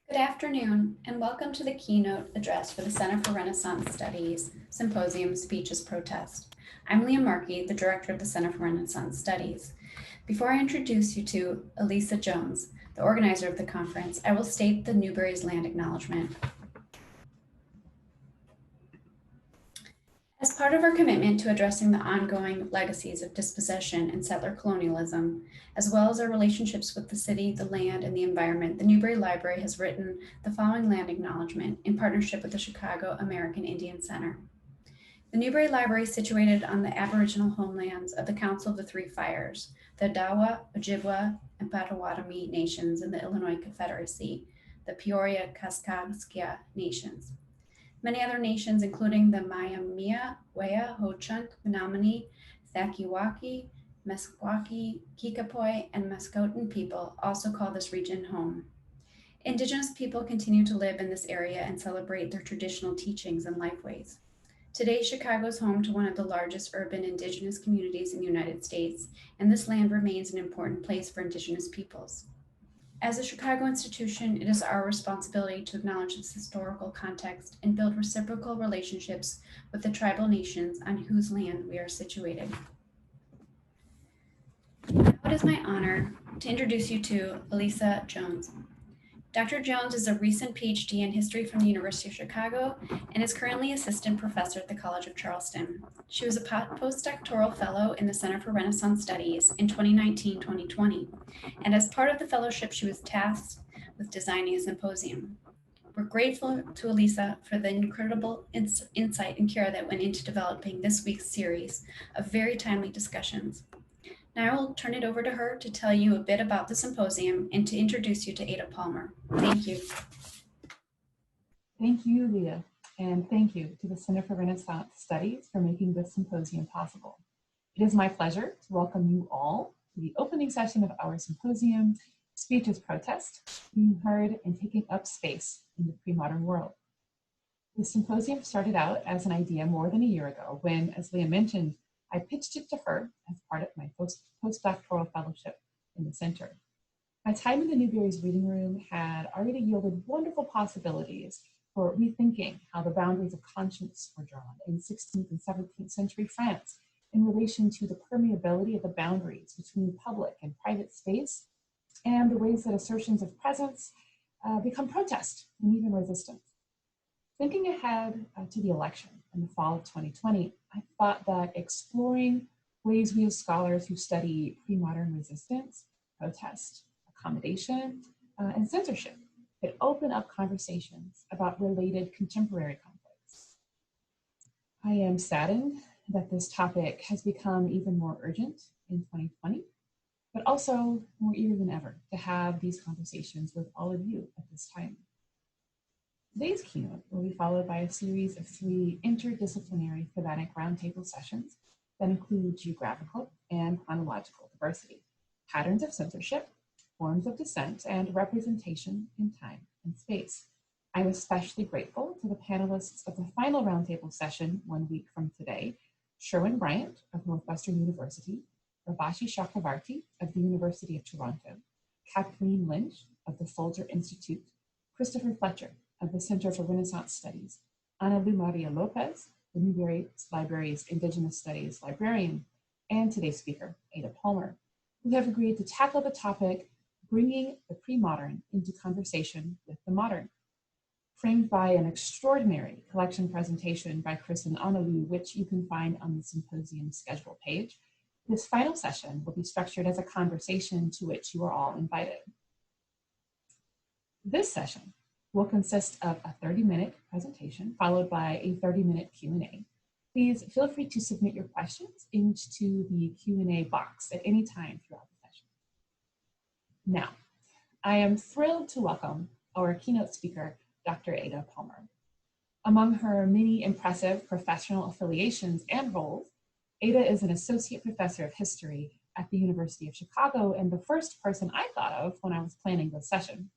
Good afternoon, and welcome to the keynote address for the Center for Renaissance Studies Symposium Speeches Protest. I'm Leah Markey, the director of the Center for Renaissance Studies. Before I introduce you to Elisa Jones, the organizer of the conference, I will state the Newberry's land acknowledgement. As part of our commitment to addressing the ongoing legacies of dispossession and settler colonialism, as well as our relationships with the city, the land, and the environment, the Newberry Library has written the following land acknowledgement in partnership with the Chicago American Indian Center. The Newberry Library is situated on the Aboriginal homelands of the Council of the Three Fires, the Dawa, Ojibwa, and Potawatomi nations in the Illinois Confederacy, the Peoria-Kaskaskia nations. Many other nations, including the Maya-Mia, Wea, Ho-Chunk, Menominee, Thakiwaki, Meskwaki, Kickapoo, and Muscotan people also call this region home. Indigenous people continue to live in this area and celebrate their traditional teachings and lifeways. Today, Chicago is home to one of the largest urban Indigenous communities in the United States, and this land remains an important place for Indigenous peoples. As a Chicago institution, it is our responsibility to acknowledge this historical context and build reciprocal relationships with the tribal nations on whose land we are situated. Now it is my honor to introduce you to Elisa Jones. Dr. Jones is a recent PhD in history from the University of Chicago and is currently assistant professor at the College of Charleston. She was a postdoctoral fellow in the Center for Renaissance Studies in 2019-2020, and as part of the fellowship, she was tasked with designing a symposium. We're grateful to Elisa for the incredible insight and care that went into developing this week's series of very timely discussions. Now I will turn it over to her to tell you a bit about the symposium and to introduce you to Ada Palmer. Thank you. Thank you, Leah, and thank you to the Center for Renaissance Studies for making this symposium possible. It is my pleasure to welcome you all to the opening session of our symposium, Speeches Protest, being heard and taking up space in the pre-modern world. The symposium started out as an idea more than a year ago when, as Leah mentioned, I pitched it to her as part of my postdoctoral fellowship in the center. My time in the Newberry's reading room had already yielded wonderful possibilities for rethinking how the boundaries of conscience were drawn in 16th and 17th century France in relation to the permeability of the boundaries between public and private space and the ways that assertions of presence become protest and even resistance. Thinking ahead to the election in the fall of 2020, I thought that exploring ways we as scholars who study pre-modern resistance, protest, accommodation, and censorship could open up conversations about related contemporary conflicts. I am saddened that this topic has become even more urgent in 2020, but also more eager than ever to have these conversations with all of you at this time. Today's keynote will be followed by a series of 3 interdisciplinary thematic roundtable sessions that include geographical and chronological diversity, patterns of censorship, forms of dissent, and representation in time and space. I'm especially grateful to the panelists of the final roundtable session 1 week from today, Sherwin Bryant of Northwestern University, Rabashi Chakravarti of the University of Toronto, Kathleen Lynch of the Folger Institute, Christopher Fletcher of the Center for Renaissance Studies, Ana Lu Maria Lopez, the Newberry Library's Indigenous Studies librarian, and today's speaker, Ada Palmer, who have agreed to tackle the topic, bringing the pre-modern into conversation with the modern. Framed by an extraordinary collection presentation by Chris and Ana Lu, which you can find on the symposium schedule page, this final session will be structured as a conversation to which you are all invited. This session will consist of a 30-minute presentation followed by a 30-minute Q&A. Please feel free to submit your questions into the Q&A box at any time throughout the session. Now, I am thrilled to welcome our keynote speaker, Dr. Ada Palmer. Among her many impressive professional affiliations and roles, Ada is an associate professor of history at the University of Chicago and the first person I thought of when I was planning this session.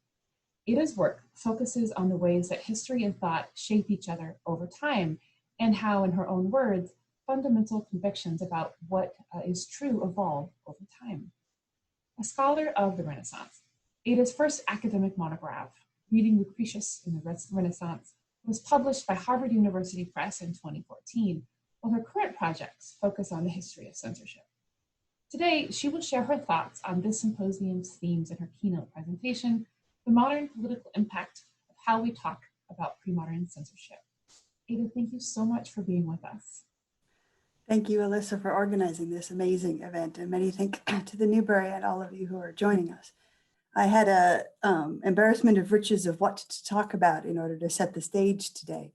Ada's work focuses on the ways that history and thought shape each other over time and how, in her own words, fundamental convictions about what is true evolve over time. A scholar of the Renaissance, Ada's first academic monograph Reading Lucretius in the Renaissance, was published by Harvard University Press in 2014, while her current projects focus on the history of censorship. Today, she will share her thoughts on this symposium's themes in her keynote presentation, The Modern Political Impact of How We Talk About Premodern Censorship. Ada, thank you so much for being with us. Thank you, Alyssa, for organizing this amazing event, and many thanks to the Newberry and all of you who are joining us. I had a embarrassment of riches of what to talk about in order to set the stage today.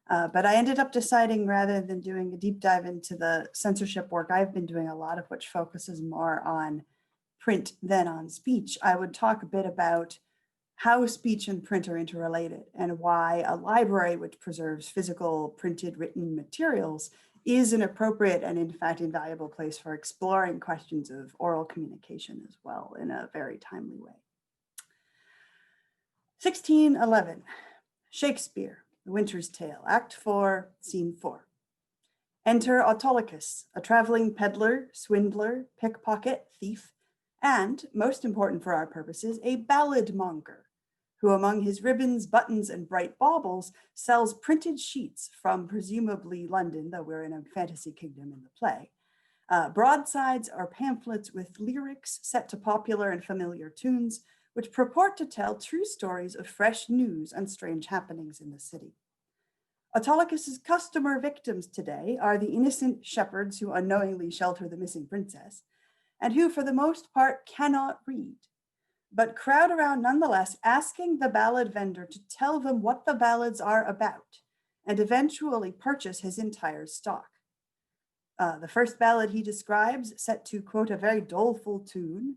But I ended up deciding, rather than doing a deep dive into the censorship work I've been doing, a lot of which focuses more on print than on speech, I would talk a bit about how speech and print are interrelated and why a library which preserves physical printed written materials is an appropriate and in fact invaluable place for exploring questions of oral communication as well in a very timely way. 1611, Shakespeare, The Winter's Tale, Act 4, Scene 4. Enter Autolycus, a traveling peddler, swindler, pickpocket, thief, and, most important for our purposes, a ballad monger, who among his ribbons, buttons, and bright baubles sells printed sheets from presumably London, though we're in a fantasy kingdom in the play, broadsides or pamphlets with lyrics set to popular and familiar tunes, which purport to tell true stories of fresh news and strange happenings in the city. Autolycus's customer victims today are the innocent shepherds who unknowingly shelter the missing princess, and who for the most part cannot read, but crowd around nonetheless, asking the ballad vendor to tell them what the ballads are about, and eventually purchase his entire stock. The first ballad he describes, set to, quote, a very doleful tune,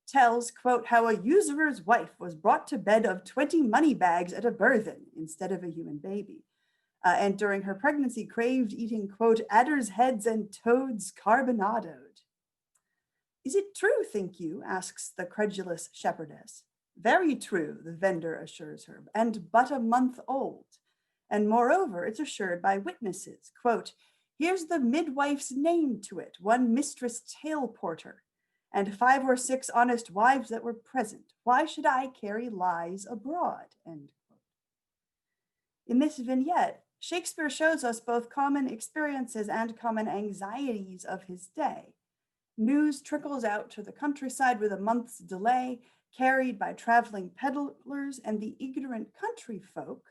tells, quote, how a usurer's wife was brought to bed of 20 money bags at a burthen instead of a human baby, and during her pregnancy craved eating, quote, adder's heads and toads carbonadoed. Is it true, think you, asks the credulous shepherdess. Very true, the vendor assures her, and but a month old. And moreover, it's assured by witnesses, quote, here's the midwife's name to it, one Mistress Tailporter, and 5 or 6 honest wives that were present. Why should I carry lies abroad? End quote. In this vignette, Shakespeare shows us both common experiences and common anxieties of his day. News trickles out to the countryside with a month's delay, carried by traveling peddlers and the ignorant country folk,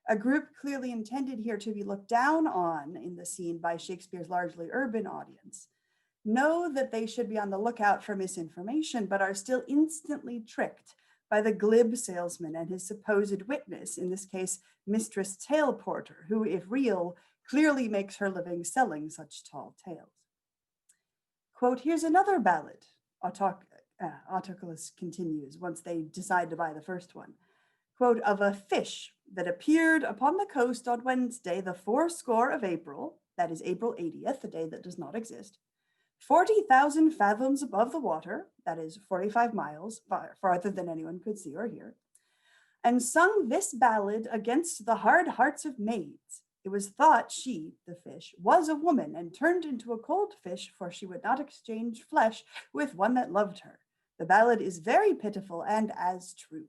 a group clearly intended here to be looked down on in the scene by Shakespeare's largely urban audience, know that they should be on the lookout for misinformation, but are still instantly tricked by the glib salesman and his supposed witness, in this case, Mistress Tailporter, who, if real, clearly makes her living selling such tall tales. Quote, here's another ballad, Autolycus continues once they decide to buy the first one. Quote, of a fish that appeared upon the coast on Wednesday, the 80 of April, that is April 80th, the day that does not exist, 40,000 fathoms above the water, that is 45 miles farther than anyone could see or hear, and sung this ballad against the hard hearts of maids. It was thought she, the fish, was a woman and turned into a cold fish, for she would not exchange flesh with one that loved her. The ballad is very pitiful and as true.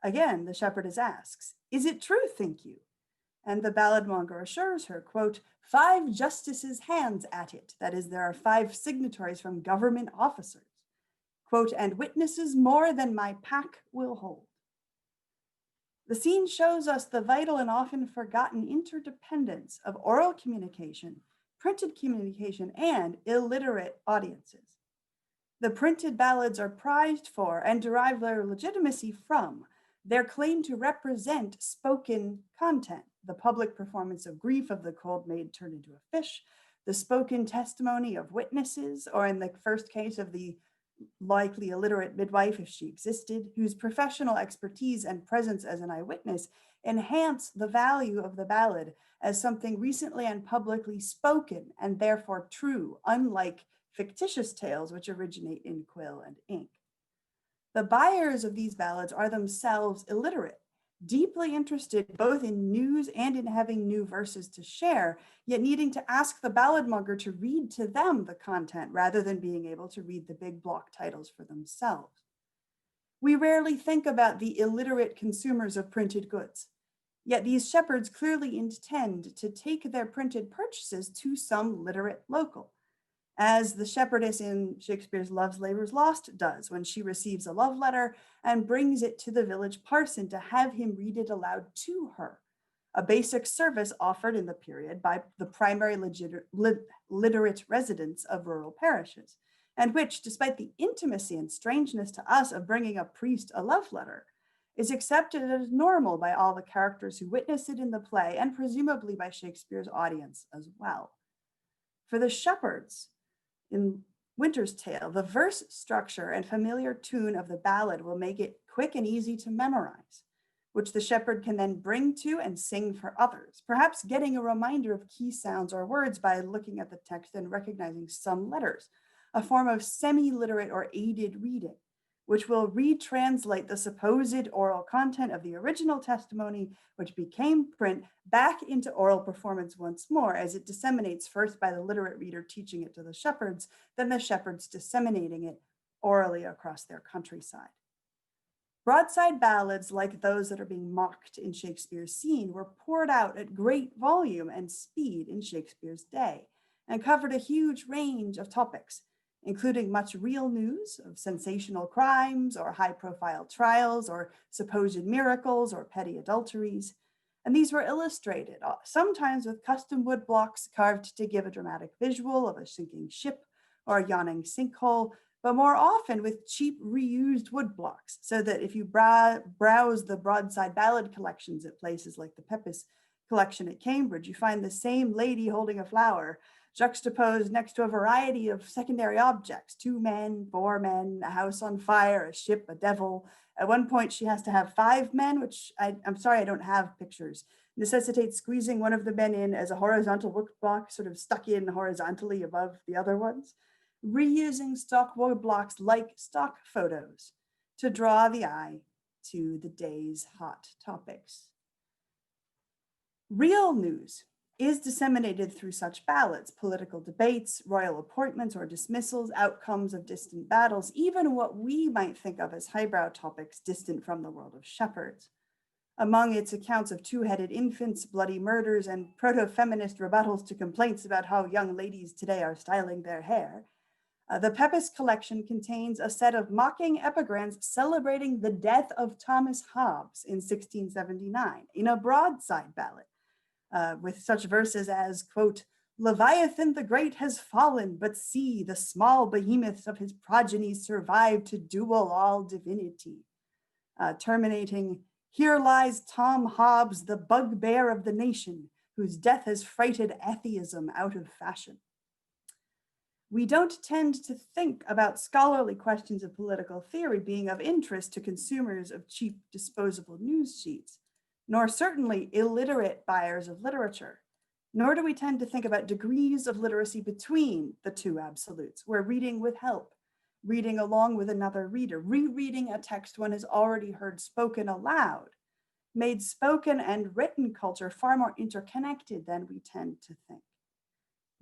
Again, the shepherdess asks, is it true, think you? And the ballad monger assures her, quote, 5 justices' hands at it. That is, there are 5 signatories from government officers. Quote, and witnesses more than my pack will hold. The scene shows us the vital and often forgotten interdependence of oral communication, printed communication, and illiterate audiences. The printed ballads are prized for and derive their legitimacy from their claim to represent spoken content, the public performance of grief of the cold maid turned into a fish, the spoken testimony of witnesses, or in the first case of the likely illiterate midwife, if she existed, whose professional expertise and presence as an eyewitness enhance the value of the ballad as something recently and publicly spoken and therefore true, unlike fictitious tales which originate in quill and ink. The buyers of these ballads are themselves illiterate, deeply interested both in news and in having new verses to share, yet needing to ask the ballad monger to read to them the content rather than being able to read the big block titles for themselves. We rarely think about the illiterate consumers of printed goods. Yet these shepherds clearly intend to take their printed purchases to some literate local, as the shepherdess in Shakespeare's Love's Labour's Lost does when she receives a love letter and brings it to the village parson to have him read it aloud to her, a basic service offered in the period by the primary literate residents of rural parishes, and which, despite the intimacy and strangeness to us of bringing a priest a love letter, is accepted as normal by all the characters who witness it in the play and presumably by Shakespeare's audience as well. For the shepherds in Winter's Tale, the verse structure and familiar tune of the ballad will make it quick and easy to memorize, which the shepherd can then bring to and sing for others, perhaps getting a reminder of key sounds or words by looking at the text and recognizing some letters, a form of semi-literate or aided reading, which will retranslate the supposed oral content of the original testimony, which became print, back into oral performance once more, as it disseminates first by the literate reader teaching it to the shepherds, then the shepherds disseminating it orally across their countryside. Broadside ballads like those that are being mocked in Shakespeare's scene were poured out at great volume and speed in Shakespeare's day and covered a huge range of topics, including much real news of sensational crimes or high-profile trials or supposed miracles or petty adulteries. And these were illustrated, sometimes with custom wood blocks carved to give a dramatic visual of a sinking ship or a yawning sinkhole, but more often with cheap reused wood blocks, so that if you browse the broadside ballad collections at places like the Pepys collection at Cambridge, you find the same lady holding a flower juxtaposed next to a variety of secondary objects: 2 men, 4 men, a house on fire, a ship, a devil. At one point, she has to have 5 men, which I'm sorry, I don't have pictures, necessitates squeezing one of the men in as a horizontal wood block, sort of stuck in horizontally above the other ones, reusing stock wood blocks like stock photos to draw the eye to the day's hot topics. Real news is disseminated through such ballads: political debates, royal appointments or dismissals, outcomes of distant battles, even what we might think of as highbrow topics distant from the world of shepherds. Among its accounts of 2-headed infants, bloody murders, and proto-feminist rebuttals to complaints about how young ladies today are styling their hair, the Pepys collection contains a set of mocking epigrams celebrating the death of Thomas Hobbes in 1679 in a broadside ballad, with such verses as, quote, "Leviathan the Great has fallen, but see, the small behemoths of his progeny survive to duel all divinity," terminating, "Here lies Tom Hobbes, the bugbear of the nation, whose death has frighted atheism out of fashion." We don't tend to think about scholarly questions of political theory being of interest to consumers of cheap disposable news sheets, nor certainly illiterate buyers of literature. Nor do we tend to think about degrees of literacy between the two absolutes, where reading with help, reading along with another reader, rereading a text one has already heard spoken aloud, made spoken and written culture far more interconnected than we tend to think.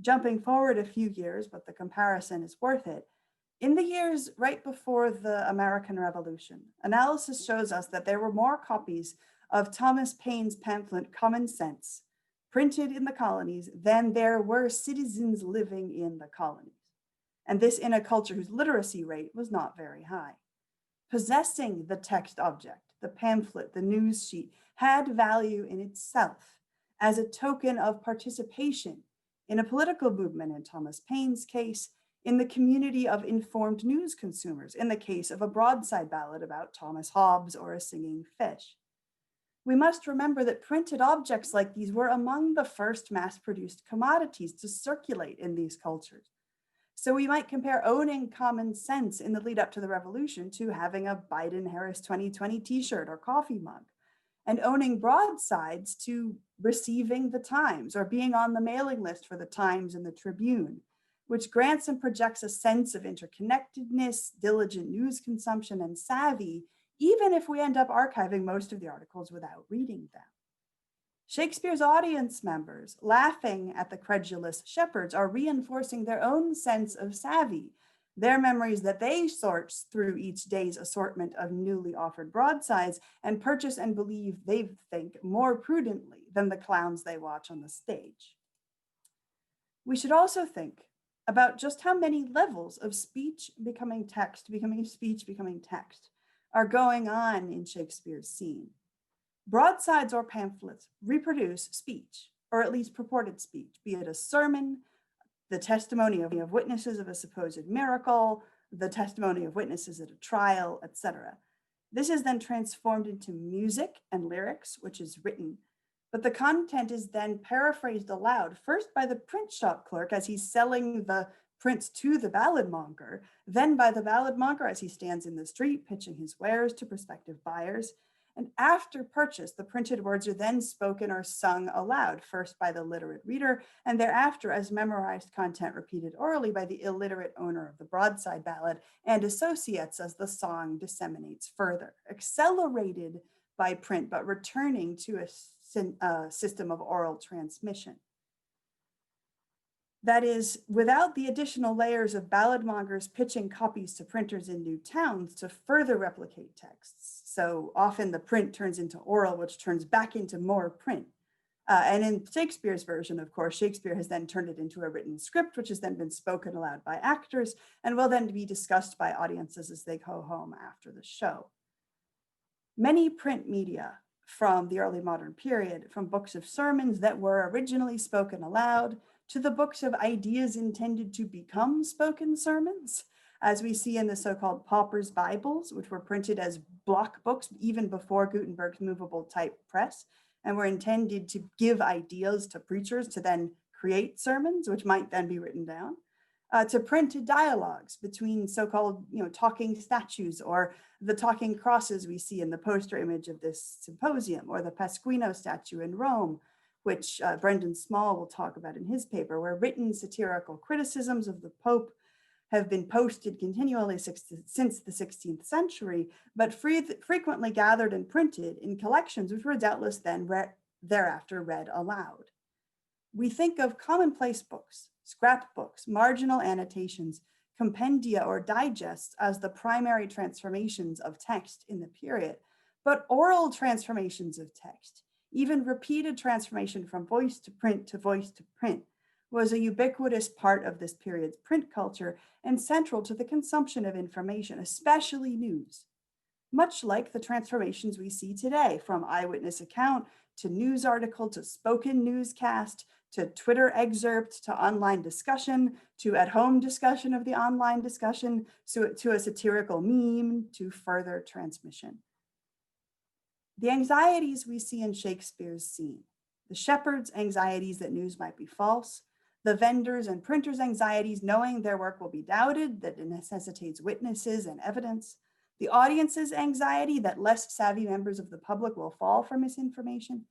Jumping forward a few years, but the comparison is worth it, in the years right before the American Revolution, analysis shows us that there were more copies of Thomas Paine's pamphlet Common Sense printed in the colonies than there were citizens living in the colonies. And this in a culture whose literacy rate was not very high. Possessing the text object, the pamphlet, the news sheet, had value in itself as a token of participation in a political movement in Thomas Paine's case, in the community of informed news consumers, in the case of a broadside ballad about Thomas Hobbes or a singing fish. We must remember that printed objects like these were among the first mass-produced commodities to circulate in these cultures. So we might compare owning Common Sense in the lead up to the revolution to having a Biden-Harris 2020 t-shirt or coffee mug, and owning broadsides to receiving the Times or being on the mailing list for the Times and the Tribune, which grants and projects a sense of interconnectedness, diligent news consumption, and savvy, even if we end up archiving most of the articles without reading them. Shakespeare's audience members, laughing at the credulous shepherds, are reinforcing their own sense of savvy, Their memories that they sort through each day's assortment of newly offered broadsides and purchase and believe they think more prudently than the clowns they watch on the stage. We should also think about just how many levels of speech becoming text, becoming speech, becoming text are going on in Shakespeare's scene. Broadsides or pamphlets reproduce speech, or at least purported speech, be it a sermon, the testimony of witnesses of a supposed miracle, the testimony of witnesses at a trial, etc. This is then transformed into music and lyrics, which is written, but the content is then paraphrased aloud, first by the print shop clerk as he's selling the prints to the balladmonger, then by the balladmonger as he stands in the street pitching his wares to prospective buyers. And after purchase, the printed words are then spoken or sung aloud, first by the literate reader, and thereafter as memorized content repeated orally by the illiterate owner of the broadside ballad and associates as the song disseminates further, accelerated by print, but returning to a system of oral transmission. That is, without the additional layers of balladmongers pitching copies to printers in new towns to further replicate texts. So often the print turns into oral, which turns back into more print. And in Shakespeare's version, of course, Shakespeare has then turned it into a written script, which has then been spoken aloud by actors and will then be discussed by audiences as they go home after the show. Many print media from the early modern period, from books of sermons that were originally spoken aloud to the books of ideas intended to become spoken sermons, as we see in the so-called Pauper's Bibles, which were printed as block books even before Gutenberg's movable type press, and were intended to give ideas to preachers to then create sermons, which might then be written down, to printed dialogues between so-called talking statues or the talking crosses we see in the poster image of this symposium, or the Pasquino statue in Rome, which Brendan Small will talk about in his paper, where written satirical criticisms of the Pope have been posted continually since the 16th century, but frequently gathered and printed in collections, which were doubtless then thereafter read aloud. We think of commonplace books, scrapbooks, marginal annotations, compendia or digests as the primary transformations of text in the period, but oral transformations of text, even repeated transformation from voice to print, was a ubiquitous part of this period's print culture and central to the consumption of information, especially news. Much like the transformations we see today, from eyewitness account to news article to spoken newscast to Twitter excerpt to online discussion to at-home discussion of the online discussion to a satirical meme to further transmission. The anxieties we see in Shakespeare's scene, the shepherd's anxieties that news might be false, the vendors and printers' anxieties knowing their work will be doubted, that it necessitates witnesses and evidence, the audience's anxiety that less savvy members of the public will fall for misinformation.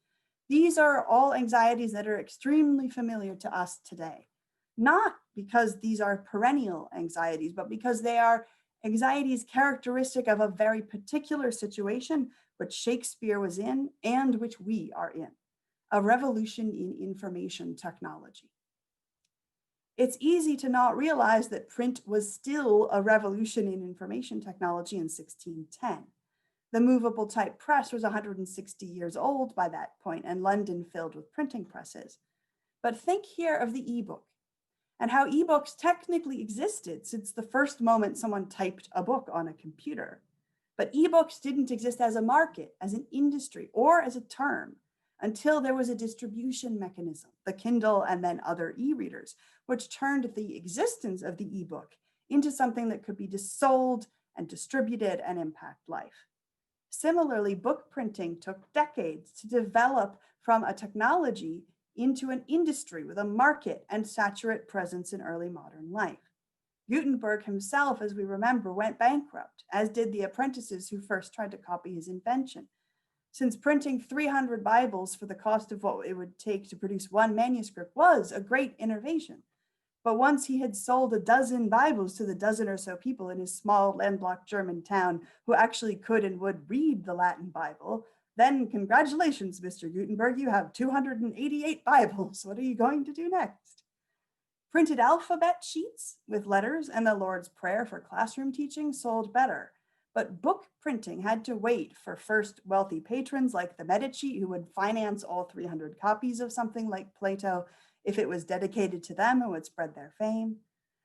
These are all anxieties that are extremely familiar to us today, not because these are perennial anxieties, but because they are anxieties characteristic of a very particular situation which Shakespeare was in and which we are in, a revolution in information technology. It's easy to not realize that print was still a revolution in information technology in 1610. The movable type press was 160 years old by that point, and London filled with printing presses. But think here of the ebook and how ebooks technically existed since the first moment someone typed a book on a computer. But ebooks didn't exist as a market, as an industry, or as a term until there was a distribution mechanism, the Kindle and then other e-readers, which turned the existence of the ebook into something that could be sold and distributed and impact life. Similarly, book printing took decades to develop from a technology into an industry with a market and saturate presence in early modern life. Gutenberg himself, as we remember, went bankrupt, as did the apprentices who first tried to copy his invention. Since printing 300 Bibles for the cost of what it would take to produce one manuscript was a great innovation. But once he had sold a dozen Bibles to the dozen or so people in his small landlocked German town who actually could and would read the Latin Bible, then congratulations, Mr. Gutenberg, you have 288 Bibles. What are you going to do next? Printed alphabet sheets with letters and the Lord's Prayer for classroom teaching sold better, but book printing had to wait for first wealthy patrons like the Medici, who would finance all 300 copies of something like Plato if it was dedicated to them and would spread their fame.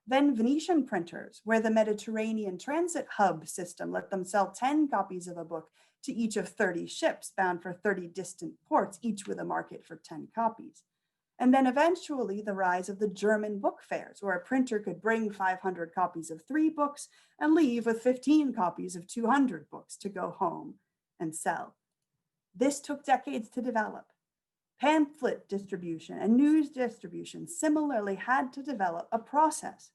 Then Venetian printers, where the Mediterranean transit hub system let them sell 10 copies of a book to each of 30 ships bound for 30 distant ports, each with a market for 10 copies. And then eventually the rise of the German book fairs, where a printer could bring 500 copies of 3 books and leave with 15 copies of 200 books to go home and sell. This took decades to develop. Pamphlet distribution and news distribution similarly had to develop a process.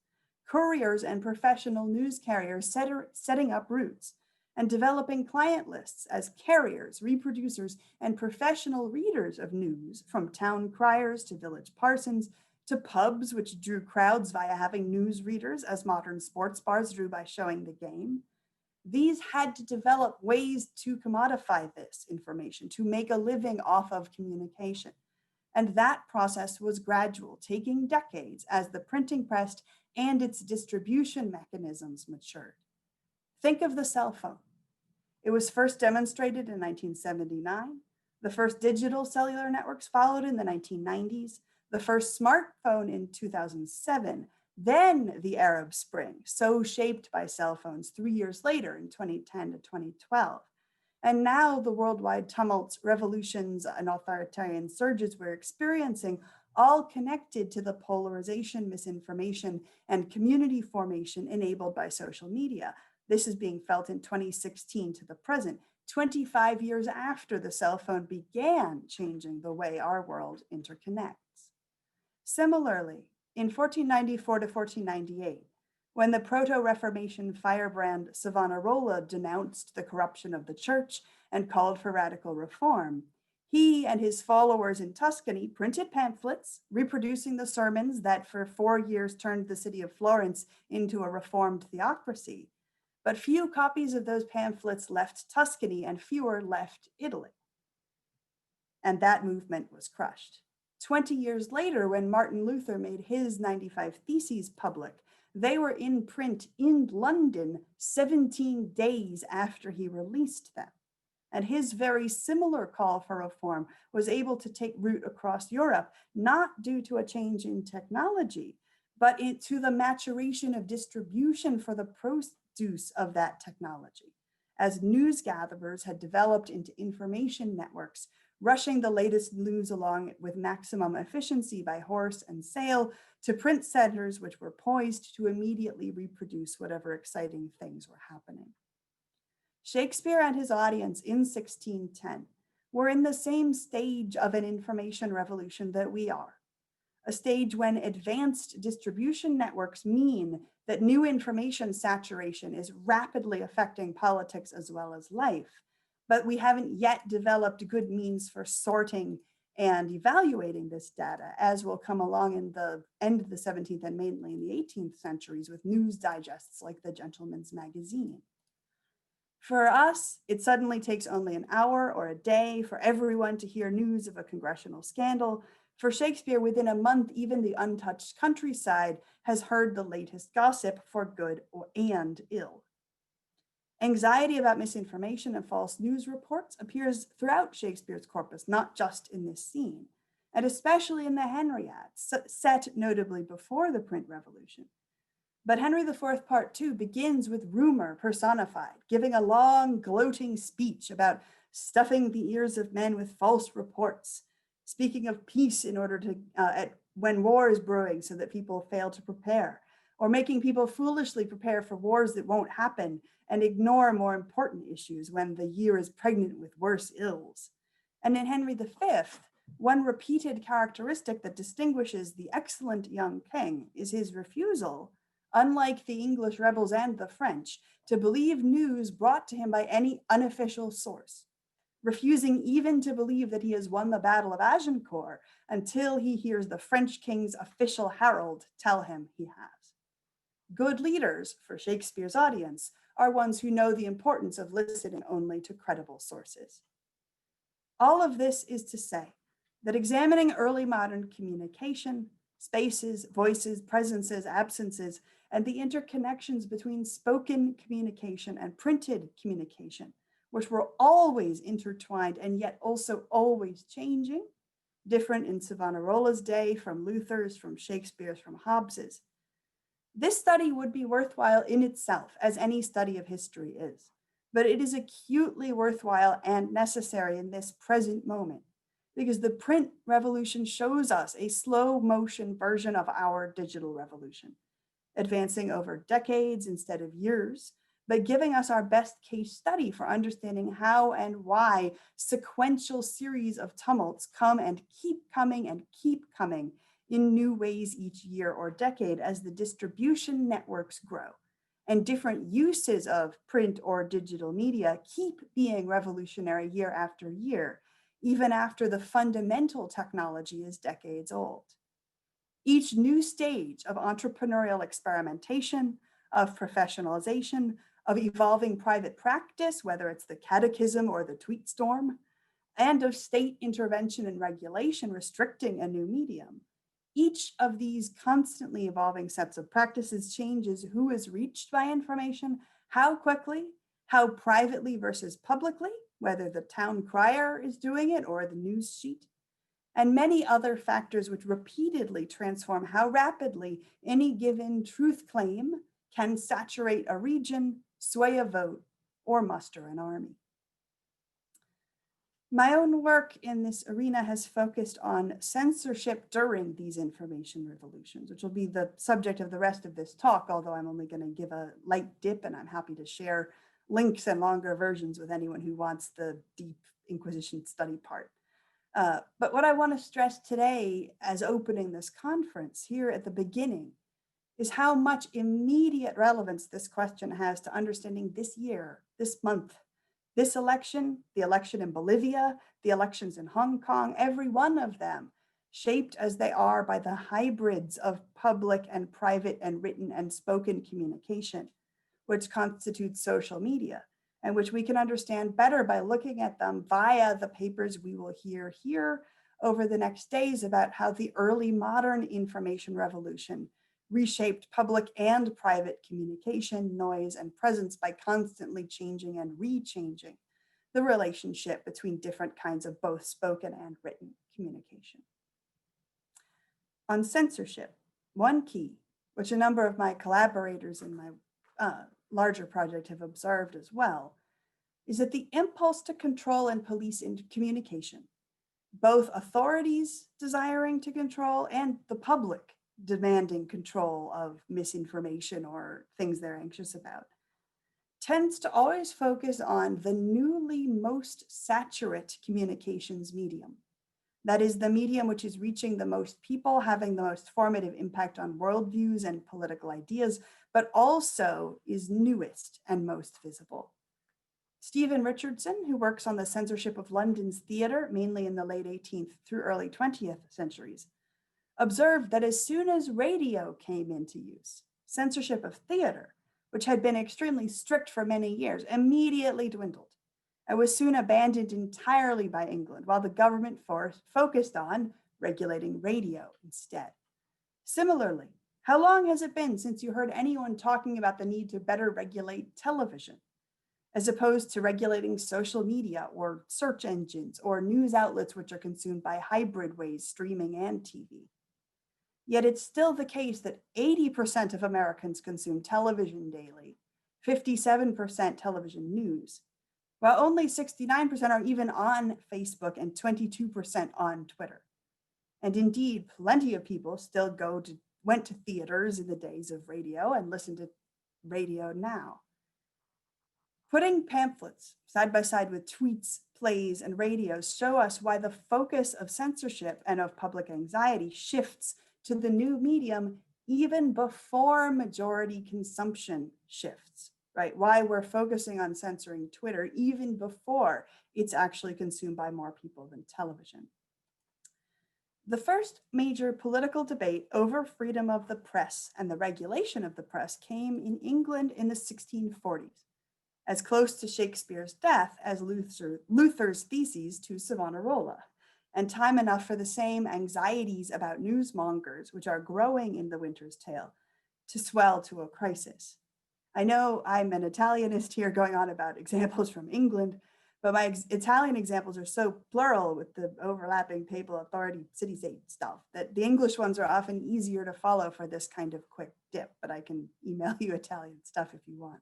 Couriers and professional news carriers setting up routes and developing client lists as carriers, reproducers, and professional readers of news, from town criers to village parsons to pubs, which drew crowds via having news readers, as modern sports bars drew by showing the game. These had to develop ways to commodify this information, to make a living off of communication. And that process was gradual, taking decades as the printing press and its distribution mechanisms matured. Think of the cell phone. It was first demonstrated in 1979. The first digital cellular networks followed in the 1990s, the first smartphone in 2007, then the Arab Spring, so shaped by cell phones 3 years later in 2010 to 2012. And now the worldwide tumults, revolutions, and authoritarian surges we're experiencing, all connected to the polarization, misinformation, and community formation enabled by social media. This is being felt in 2016 to the present, 25 years after the cell phone began changing the way our world interconnects. Similarly, in 1494 to 1498, when the Proto-Reformation firebrand Savonarola denounced the corruption of the church and called for radical reform, he and his followers in Tuscany printed pamphlets reproducing the sermons that for 4 years turned the city of Florence into a reformed theocracy. But few copies of those pamphlets left Tuscany and fewer left Italy. And that movement was crushed. 20 years later, when Martin Luther made his 95 Theses public, they were in print in London 17 days after he released them. And his very similar call for reform was able to take root across Europe, not due to a change in technology, but to the maturation of distribution for the produce of that technology, as news gatherers had developed into information networks, rushing the latest news along with maximum efficiency by horse and sail to print centers which were poised to immediately reproduce whatever exciting things were happening. Shakespeare and his audience in 1610 were in the same stage of an information revolution that we are, a stage when advanced distribution networks mean that new information saturation is rapidly affecting politics as well as life, but we haven't yet developed good means for sorting and evaluating this data, as will come along in the end of the 17th and mainly in the 18th centuries with news digests like the Gentleman's Magazine. For us, it suddenly takes only an hour or a day for everyone to hear news of a congressional scandal. For Shakespeare, within a month, even the untouched countryside has heard the latest gossip for good and ill. Anxiety about misinformation and false news reports appears throughout Shakespeare's corpus, not just in this scene, and especially in the Henriads, set notably before the print revolution. But Henry IV Part 2 begins with rumor personified, giving a long, gloating speech about stuffing the ears of men with false reports, speaking of peace in order to, when war is brewing so that people fail to prepare, or making people foolishly prepare for wars that won't happen and ignore more important issues when the year is pregnant with worse ills. And in Henry V, one repeated characteristic that distinguishes the excellent young king is his refusal, unlike the English rebels and the French, to believe news brought to him by any unofficial source, refusing even to believe that he has won the Battle of Agincourt until he hears the French king's official herald tell him he has. Good leaders, for Shakespeare's audience, are ones who know the importance of listening only to credible sources. All of this is to say that examining early modern communication, spaces, voices, presences, absences, and the interconnections between spoken communication and printed communication, which were always intertwined and yet also always changing, different in Savonarola's day from Luther's, from Shakespeare's, from Hobbes's. This study would be worthwhile in itself, as any study of history is, but it is acutely worthwhile and necessary in this present moment, because the print revolution shows us a slow motion version of our digital revolution, advancing over decades instead of years, but giving us our best case study for understanding how and why sequential series of tumults come and keep coming in new ways each year or decade as the distribution networks grow. And different uses of print or digital media keep being revolutionary year after year, even after the fundamental technology is decades old. Each new stage of entrepreneurial experimentation, of professionalization, of evolving private practice, whether it's the catechism or the tweet storm, and of state intervention and regulation restricting a new medium. Each of these constantly evolving sets of practices changes who is reached by information, how quickly, how privately versus publicly, whether the town crier is doing it or the news sheet, and many other factors which repeatedly transform how rapidly any given truth claim can saturate a region, sway a vote, or muster an army. My own work in this arena has focused on censorship during these information revolutions, which will be the subject of the rest of this talk, although I'm only going to give a light dip, and I'm happy to share links and longer versions with anyone who wants the deep Inquisition study part. But what I want to stress today as opening this conference here at the beginning is how much immediate relevance this question has to understanding this year, this month, this election, the election in Bolivia, the elections in Hong Kong, every one of them shaped as they are by the hybrids of public and private and written and spoken communication, which constitutes social media, and which we can understand better by looking at them via the papers we will hear here over the next days about how the early modern information revolution reshaped public and private communication, noise, and presence by constantly changing and rechanging the relationship between different kinds of both spoken and written communication. On censorship, one key, which a number of my collaborators in my larger project have observed as well, is that the impulse to control and police in communication, both authorities desiring to control and the public demanding control of misinformation or things they're anxious about, tends to always focus on the newly most saturate communications medium. That is the medium which is reaching the most people, having the most formative impact on worldviews and political ideas, but also is newest and most visible. Stephen Richardson, who works on the censorship of London's theatre, mainly in the late 18th through early 20th centuries, observed that as soon as radio came into use, censorship of theatre, which had been extremely strict for many years, immediately dwindled and was soon abandoned entirely by England, while the government focused on regulating radio instead. Similarly, how long has it been since you heard anyone talking about the need to better regulate television, as opposed to regulating social media or search engines or news outlets which are consumed by hybrid ways, streaming and TV? Yet it's still the case that 80% of Americans consume television daily, 57% television news, while only 69% are even on Facebook and 22% on Twitter. And indeed, plenty of people still went to theaters in the days of radio and listen to radio now. Putting pamphlets side by side with tweets, plays, and radios show us why the focus of censorship and of public anxiety shifts to the new medium even before majority consumption shifts, right? Why we're focusing on censoring Twitter even before it's actually consumed by more people than television. The first major political debate over freedom of the press and the regulation of the press came in England in the 1640s, as close to Shakespeare's death as Luther's theses to Savonarola, and time enough for the same anxieties about newsmongers, which are growing in The Winter's Tale, to swell to a crisis. I know I'm an Italianist here going on about examples from England, but my Italian examples are so plural with the overlapping papal authority city-state stuff that the English ones are often easier to follow for this kind of quick dip, but I can email you Italian stuff if you want.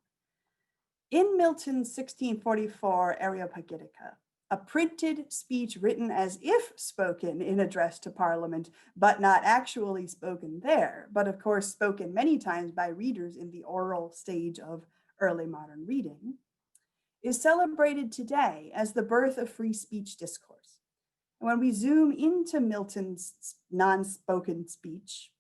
In Milton's 1644 Areopagitica, a printed speech written as if spoken in address to Parliament, but not actually spoken there, but of course spoken many times by readers in the oral stage of early modern reading, is celebrated today as the birth of free speech discourse. And when we zoom into Milton's non-spoken speech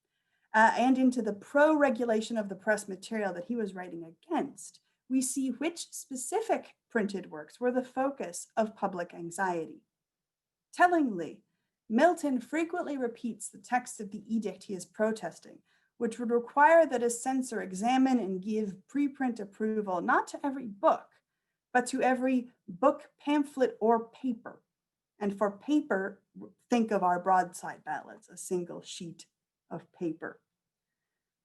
and into the pro-regulation of the press material that he was writing against, we see which specific printed works were the focus of public anxiety. Tellingly, Milton frequently repeats the text of the edict he is protesting, which would require that a censor examine and give preprint approval not to every book, but to every book, pamphlet, or paper. And for paper, think of our broadside ballads, a single sheet of paper.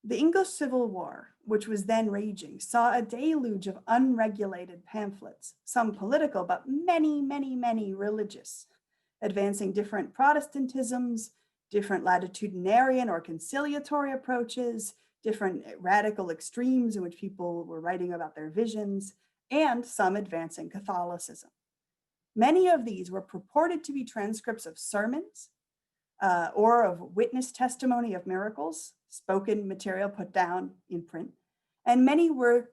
The English Civil War, which was then raging, saw a deluge of unregulated pamphlets, some political, but many, many, many religious, advancing different Protestantisms, different latitudinarian or conciliatory approaches, different radical extremes in which people were writing about their visions, and some advancing Catholicism. Many of these were purported to be transcripts of sermons or of witness testimony of miracles, spoken material put down in print, and many were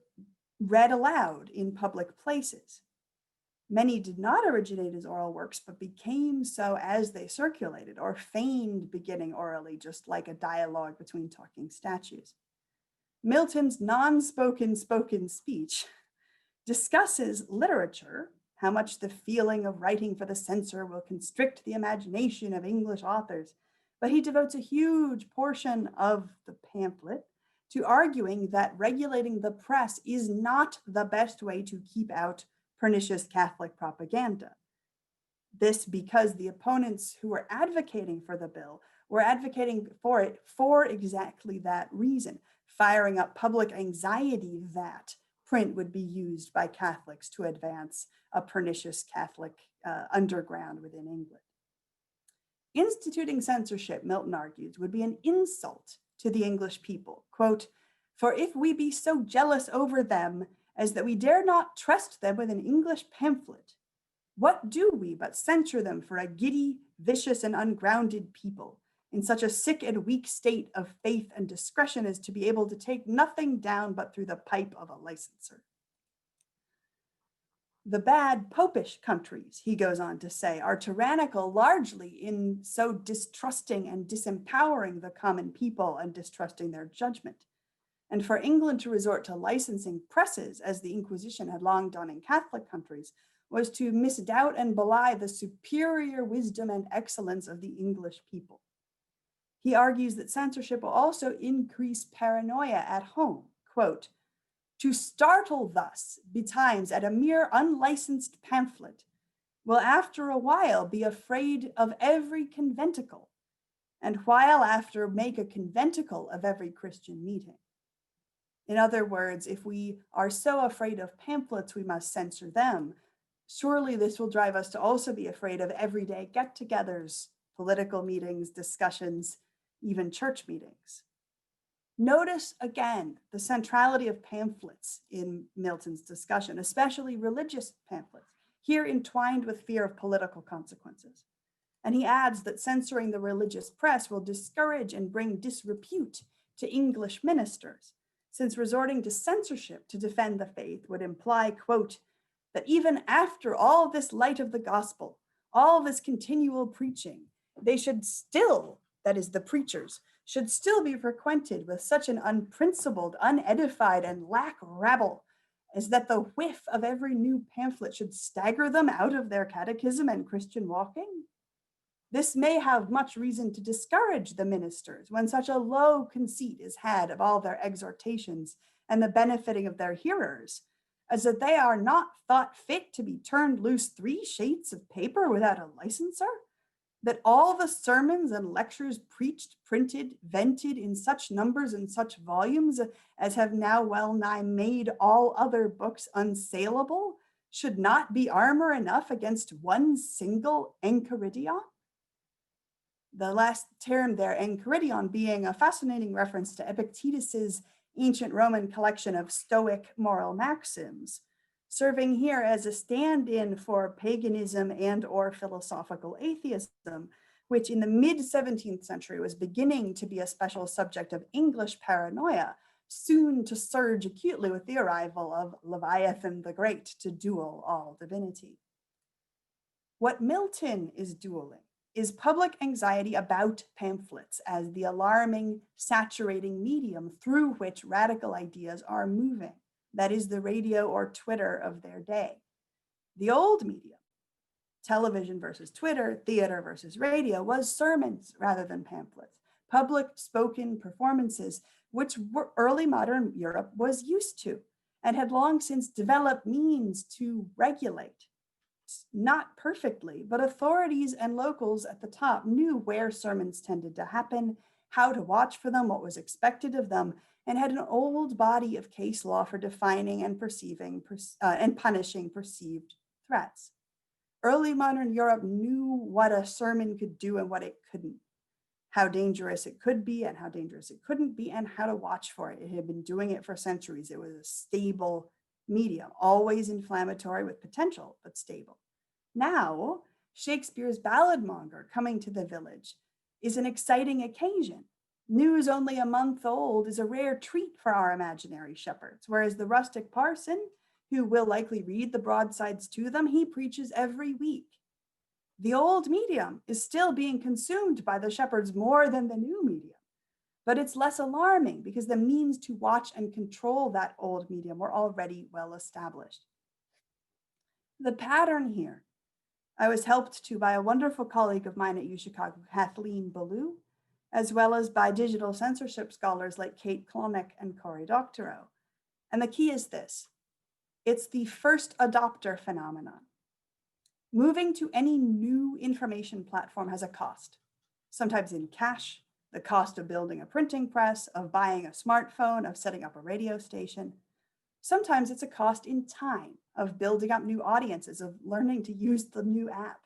read aloud in public places. Many did not originate as oral works, but became so as they circulated or feigned beginning orally, just like a dialogue between talking statues. Milton's non-spoken spoken speech discusses literature, how much the feeling of writing for the censor will constrict the imagination of English authors, but he devotes a huge portion of the pamphlet to arguing that regulating the press is not the best way to keep out pernicious Catholic propaganda. This because the opponents who were advocating for the bill were advocating for it for exactly that reason, firing up public anxiety that print would be used by Catholics to advance a pernicious Catholic underground within England. Instituting censorship, Milton argues, would be an insult to the English people. Quote, "For if we be so jealous over them as that we dare not trust them with an English pamphlet, what do we but censure them for a giddy, vicious, and ungrounded people, in such a sick and weak state of faith and discretion as to be able to take nothing down but through the pipe of a licenser?" The bad popish countries, he goes on to say, are tyrannical largely in so distrusting and disempowering the common people and distrusting their judgment. And for England to resort to licensing presses, as the Inquisition had long done in Catholic countries, was to misdoubt and belie the superior wisdom and excellence of the English people. He argues that censorship will also increase paranoia at home. Quote, "To startle thus betimes at a mere unlicensed pamphlet will after a while be afraid of every conventicle, and while after make a conventicle of every Christian meeting." In other words, if we are so afraid of pamphlets, we must censor them. Surely this will drive us to also be afraid of everyday get-togethers, political meetings, discussions, even church meetings. Notice again the centrality of pamphlets in Milton's discussion, especially religious pamphlets, here entwined with fear of political consequences. And he adds that censoring the religious press will discourage and bring disrepute to English ministers, since resorting to censorship to defend the faith would imply, quote, "that even after all this light of the gospel, all this continual preaching, they should still," that is the preachers, "should still be frequented with such an unprincipled, unedified, and lack rabble, as that the whiff of every new pamphlet should stagger them out of their catechism and Christian walking. This may have much reason to discourage the ministers when such a low conceit is had of all their exhortations and the benefiting of their hearers, as that they are not thought fit to be turned loose 3 sheets of paper without a licenser, that all the sermons and lectures preached, printed, vented in such numbers and such volumes as have now well nigh made all other books unsaleable should not be armor enough against one single enchiridion? The last term there, enchiridion, being a fascinating reference to Epictetus's ancient Roman collection of Stoic moral maxims, serving here as a stand-in for paganism and or philosophical atheism, which in the mid-17th century was beginning to be a special subject of English paranoia, soon to surge acutely with the arrival of Leviathan the Great to duel all divinity. What Milton is dueling is public anxiety about pamphlets as the alarming, saturating medium through which radical ideas are moving. That is the radio or Twitter of their day. The old medium, television versus Twitter, theater versus radio, was sermons rather than pamphlets, public spoken performances, which early modern Europe was used to and had long since developed means to regulate. Not perfectly, but authorities and locals at the top knew where sermons tended to happen, how to watch for them, what was expected of them, and had an old body of case law for defining and perceiving and punishing perceived threats. Early modern Europe knew what a sermon could do and what it couldn't, how dangerous it could be and how dangerous it couldn't be, and how to watch for it. It had been doing it for centuries. It was a stable medium, always inflammatory with potential, but stable. Now, Shakespeare's balladmonger coming to the village is an exciting occasion. News only a month old is a rare treat for our imaginary shepherds, whereas the rustic parson, who will likely read the broadsides to them, he preaches every week. The old medium is still being consumed by the shepherds more than the new medium, but it's less alarming because the means to watch and control that old medium were already well established. The pattern here, I was helped to by a wonderful colleague of mine at UChicago, Kathleen Ballou, as well as by digital censorship scholars like Kate Klomek and Cory Doctorow. And the key is this: it's the first adopter phenomenon. Moving to any new information platform has a cost, sometimes in cash, the cost of building a printing press, of buying a smartphone, of setting up a radio station. Sometimes it's a cost in time, of building up new audiences, of learning to use the new app.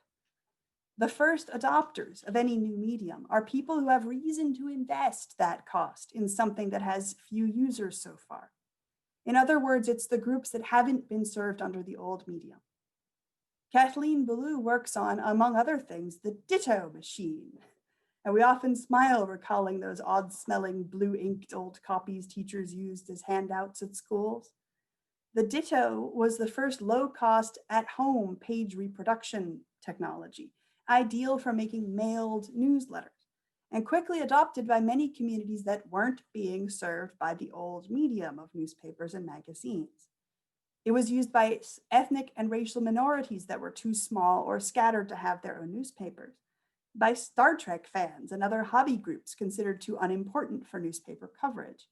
The first adopters of any new medium are people who have reason to invest that cost in something that has few users so far. In other words, it's the groups that haven't been served under the old medium. Kathleen Ballou works on, among other things, the ditto machine. And we often smile recalling those odd-smelling blue-inked old copies teachers used as handouts at schools. The ditto was the first low-cost, at-home page reproduction technology, ideal for making mailed newsletters, and quickly adopted by many communities that weren't being served by the old medium of newspapers and magazines. It was used by ethnic and racial minorities that were too small or scattered to have their own newspapers, by Star Trek fans and other hobby groups considered too unimportant for newspaper coverage,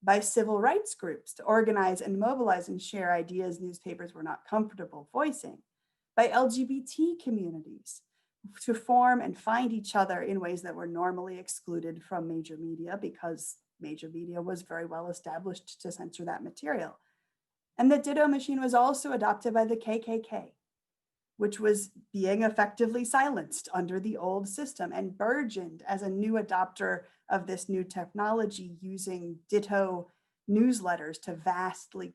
by civil rights groups to organize and mobilize and share ideas newspapers were not comfortable voicing, by LGBT communities to form and find each other in ways that were normally excluded from major media because major media was very well established to censor that material. And the ditto machine was also adopted by the KKK, which was being effectively silenced under the old system and burgeoned as a new adopter of this new technology, using ditto newsletters to vastly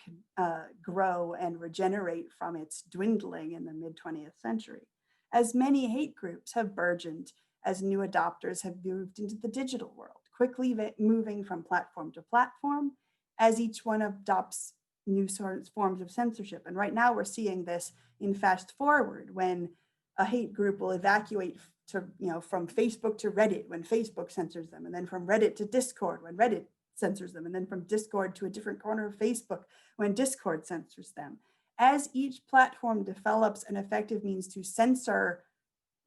grow and regenerate from its dwindling in the mid-20th century. As many hate groups have burgeoned as new adopters have moved into the digital world, quickly moving from platform to platform as each one adopts new forms of censorship. And right now we're seeing this in fast forward, when a hate group will evacuate to, from Facebook to Reddit when Facebook censors them, and then from Reddit to Discord when Reddit censors them, and then from Discord to a different corner of Facebook when Discord censors them. As each platform develops an effective means to censor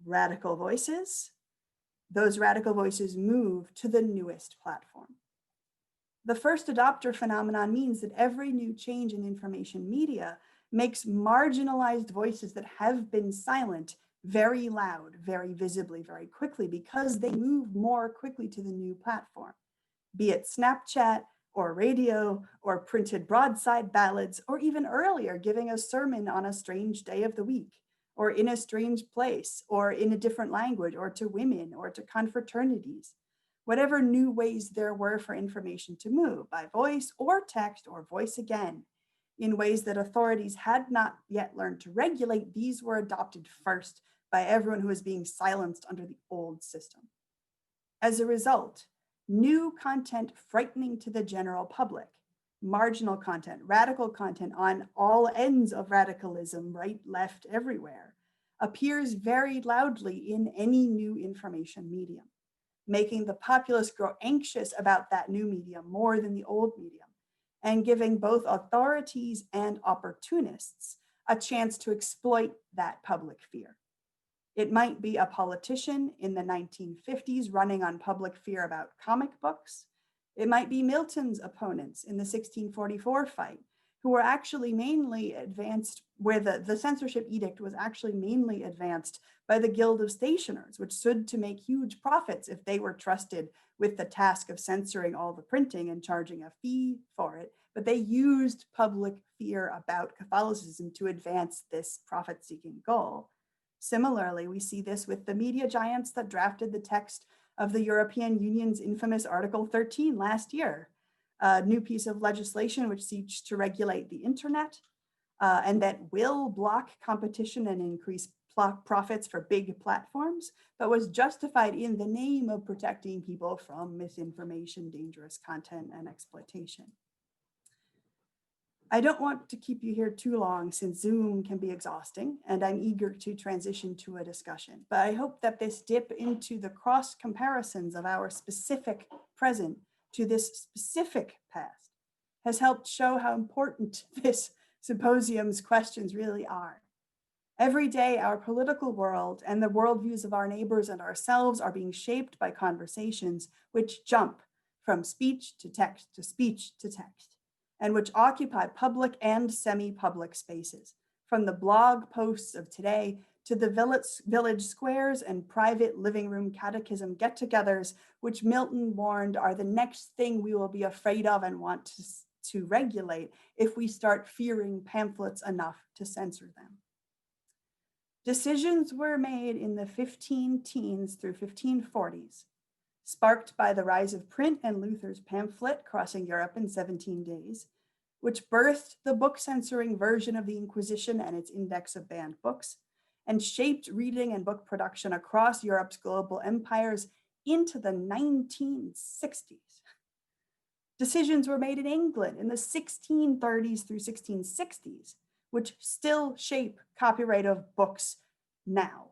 radical voices, those radical voices move to the newest platform. The first adopter phenomenon means that every new change in information media makes marginalized voices that have been silent very loud, very visibly, very quickly, because they move more quickly to the new platform, be it Snapchat or radio or printed broadside ballads, or even earlier giving a sermon on a strange day of the week, or in a strange place, or in a different language, or to women, or to confraternities. Whatever new ways there were for information to move by voice or text or voice again, in ways that authorities had not yet learned to regulate, these were adopted first by everyone who was being silenced under the old system. As a result, new content frightening to the general public, marginal content, radical content on all ends of radicalism, right, left, everywhere, appears very loudly in any new information medium, making the populace grow anxious about that new medium more than the old medium, and giving both authorities and opportunists a chance to exploit that public fear. It might be a politician in the 1950s running on public fear about comic books. It might be Milton's opponents in the 1644 fight, who were actually mainly advanced, where the censorship edict was actually mainly advanced by the Guild of Stationers, which stood to make huge profits if they were trusted with the task of censoring all the printing and charging a fee for it. But they used public fear about Catholicism to advance this profit-seeking goal. Similarly, we see this with the media giants that drafted the text of the European Union's infamous Article 13 last year, a new piece of legislation which seeks to regulate the internet and that will block competition and increase profits for big platforms, but was justified in the name of protecting people from misinformation, dangerous content, and exploitation. I don't want to keep you here too long since Zoom can be exhausting, and I'm eager to transition to a discussion. But I hope that this dip into the cross comparisons of our specific present to this specific past has helped show how important this symposium's questions really are. Every day, our political world and the worldviews of our neighbors and ourselves are being shaped by conversations which jump from speech to text to speech to text, and which occupy public and semi-public spaces, from the blog posts of today to the village squares and private living room catechism get-togethers, which Milton warned are the next thing we will be afraid of and want to regulate if we start fearing pamphlets enough to censor them. Decisions were made in the 15 teens through 1540s, sparked by the rise of print and Luther's pamphlet crossing Europe in 17 days, which birthed the book censoring version of the Inquisition and its index of banned books, and shaped reading and book production across Europe's global empires into the 1960s. Decisions were made in England in the 1630s through 1660s, which still shape copyright of books now.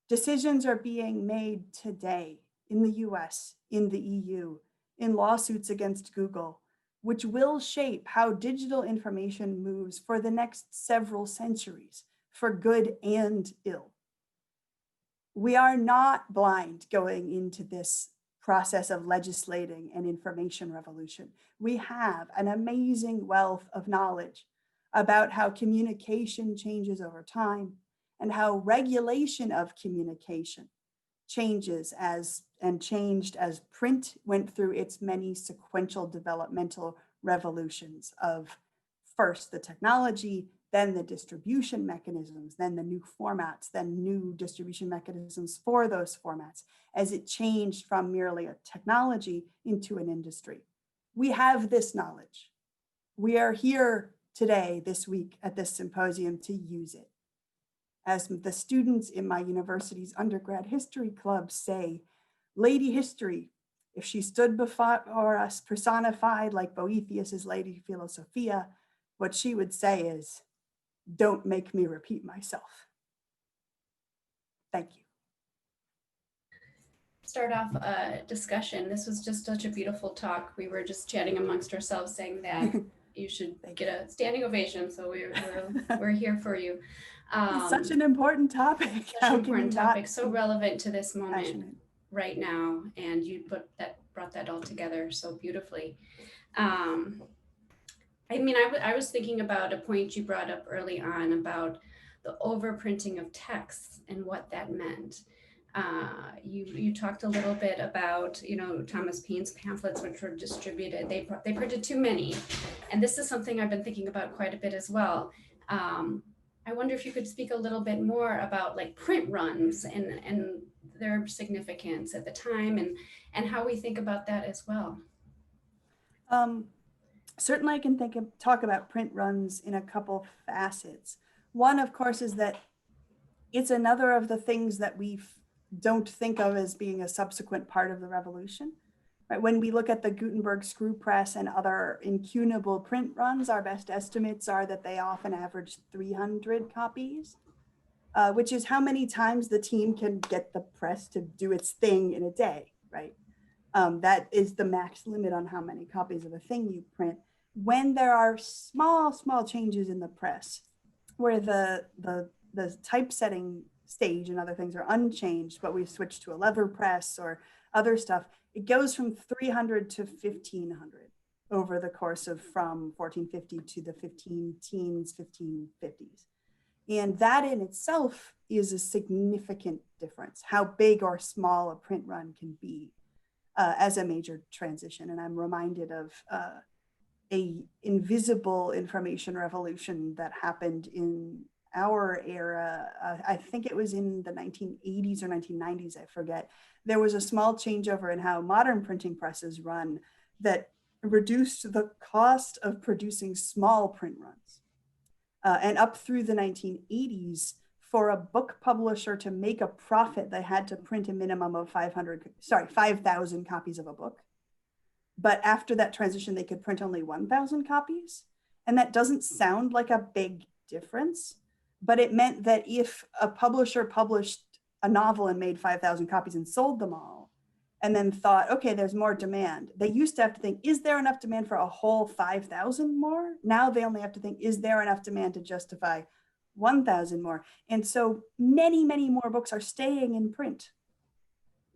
Decisions are being made today in the US, in the EU, in lawsuits against Google, which will shape how digital information moves for the next several centuries, for good and ill. We are not blind going into this process of legislating an information revolution. We have an amazing wealth of knowledge about how communication changes over time and how regulation of communication changes and changed as print went through its many sequential developmental revolutions of first the technology, then the distribution mechanisms, then the new formats, then new distribution mechanisms for those formats, as it changed from merely a technology into an industry. We have this knowledge. We are here today, this week, at this symposium to use it. As the students in my university's undergrad history club say, Lady History, if she stood before us personified like Boethius's Lady Philosophia, what she would say is, don't make me repeat myself. Thank you. Start off a discussion. This was just such a beautiful talk. We were just chatting amongst ourselves saying that you should get a standing ovation. So we're here for you. It's such an important topic. Such an important topic, so relevant to this moment right now. And you brought that all together so beautifully. I mean, I was thinking about a point you brought up early on about the overprinting of texts and what that meant. You talked a little bit about, Thomas Paine's pamphlets, which were distributed. They printed too many, and this is something I've been thinking about quite a bit as well. I wonder if you could speak a little bit more about like print runs and their significance at the time, and how we think about that as well. Certainly I can talk about print runs in a couple facets. One, of course, is that it's another of the things that we don't think of as being a subsequent part of the revolution. Right? When we look at the Gutenberg screw press and other incunable print runs, our best estimates are that they often average 300 copies, which is how many times the team can get the press to do its thing in a day, right? That is the max limit on how many copies of a thing you print. When there are small changes in the press, where the typesetting stage and other things are unchanged, but we've switched to a lever press or other stuff, it goes from 300 to 1500 over the course of from 1450 to the 1550s. And that in itself is a significant difference, how big or small a print run can be as a major transition. And I'm reminded of a invisible information revolution that happened in our era. I think it was in the 1980s or 1990s, I forget. There was a small changeover in how modern printing presses run that reduced the cost of producing small print runs. And up through the 1980s, for a book publisher to make a profit, they had to print a minimum of 5,000 copies of a book. But after that transition, they could print only 1,000 copies. And that doesn't sound like a big difference, but it meant that if a publisher published a novel and made 5,000 copies and sold them all, and then thought, okay, there's more demand. They used to have to think, is there enough demand for a whole 5,000 more? Now they only have to think, is there enough demand to justify 1,000 more? And so many more books are staying in print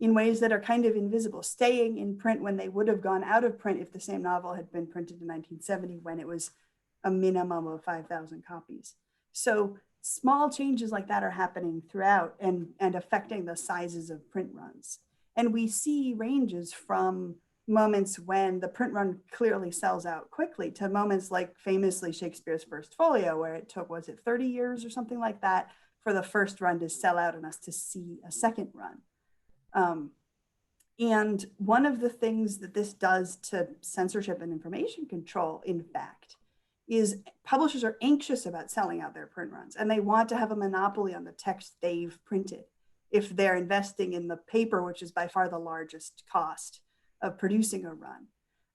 in ways that are kind of invisible, staying in print when they would have gone out of print if the same novel had been printed in 1970 when it was a minimum of 5,000 copies. So small changes like that are happening throughout and affecting the sizes of print runs. And we see ranges from moments when the print run clearly sells out quickly to moments like famously Shakespeare's First Folio, where it took, was it 30 years or something like that, for the first run to sell out and us to see a second run. And one of the things that this does to censorship and information control, in fact, is publishers are anxious about selling out their print runs, and they want to have a monopoly on the text they've printed if they're investing in the paper, which is by far the largest cost of producing a run.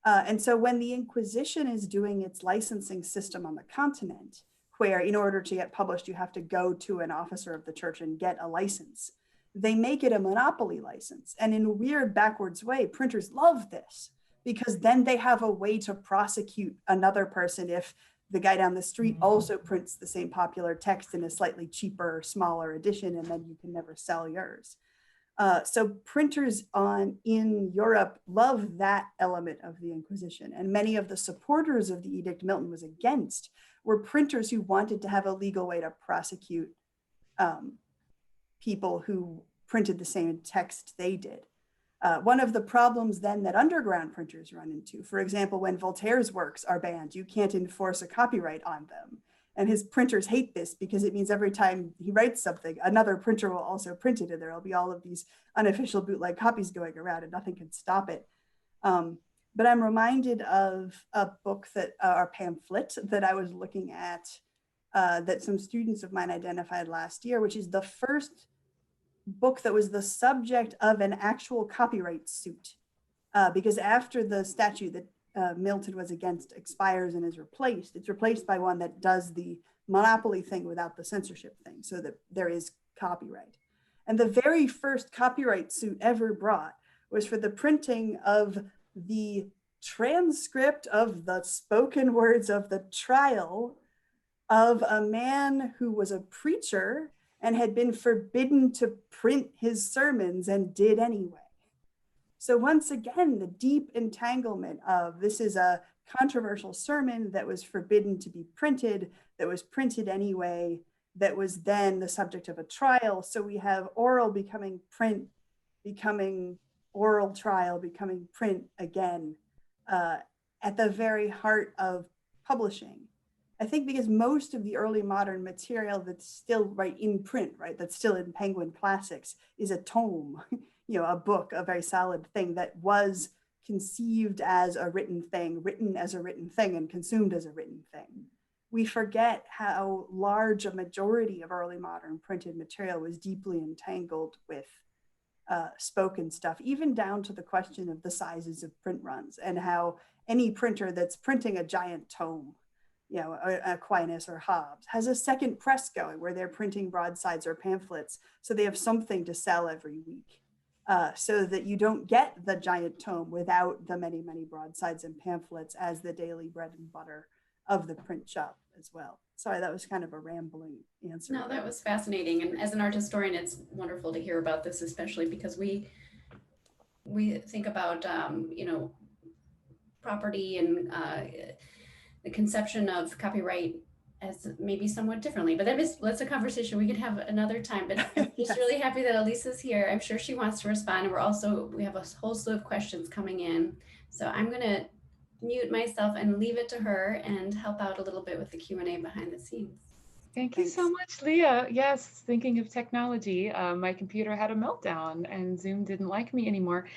And so when the Inquisition is doing its licensing system on the continent, where in order to get published, you have to go to an officer of the church and get a license, they make it a monopoly license. And in a weird backwards way, printers love this, because then they have a way to prosecute another person if the guy down the street also prints the same popular text in a slightly cheaper, smaller edition, and then you can never sell yours. So printers in Europe love that element of the Inquisition. And many of the supporters of the Edict Milton was against were printers who wanted to have a legal way to prosecute people who printed the same text they did. One of the problems then that underground printers run into, for example, when Voltaire's works are banned, you can't enforce a copyright on them. And his printers hate this because it means every time he writes something, another printer will also print it, and there will be all of these unofficial bootleg copies going around and nothing can stop it. But I'm reminded of a book or pamphlet that I was looking at that some students of mine identified last year, which is the first book that was the subject of an actual copyright suit. Because after the statute that Milton was against expires and is replaced, it's replaced by one that does the monopoly thing without the censorship thing, so that there is copyright. And the very first copyright suit ever brought was for the printing of the transcript of the spoken words of the trial of a man who was a preacher and had been forbidden to print his sermons and did anyway. So once again, the deep entanglement of this is a controversial sermon that was forbidden to be printed, that was printed anyway, that was then the subject of a trial. So we have oral becoming print, becoming oral trial, becoming print again, at the very heart of publishing. I think because most of the early modern material that's still right in print, right, that's still in Penguin Classics is a tome, a book, a very solid thing that was conceived as a written thing, written as a written thing, and consumed as a written thing. We forget how large a majority of early modern printed material was deeply entangled with spoken stuff, even down to the question of the sizes of print runs, and how any printer that's printing a giant tome, Aquinas or Hobbes, has a second press going where they're printing broadsides or pamphlets so they have something to sell every week, so that you don't get the giant tome without the many, many broadsides and pamphlets as the daily bread and butter of the print shop as well. Sorry, that was kind of a rambling answer. No, that was fascinating. And as an art historian, it's wonderful to hear about this, especially because we think about, property and the conception of copyright as maybe somewhat differently, but that's a conversation we could have another time. But I'm just Yes. really happy that Elisa's here. I'm sure she wants to respond. And we have a whole slew of questions coming in. So I'm gonna mute myself and leave it to her and help out a little bit with the Q&A behind the scenes. Thank you so much, Leah. Yes, thinking of technology, my computer had a meltdown and Zoom didn't like me anymore.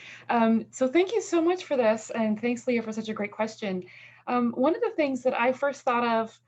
So thank you so much for this. And thanks, Leah, for such a great question. One of the things that I first thought of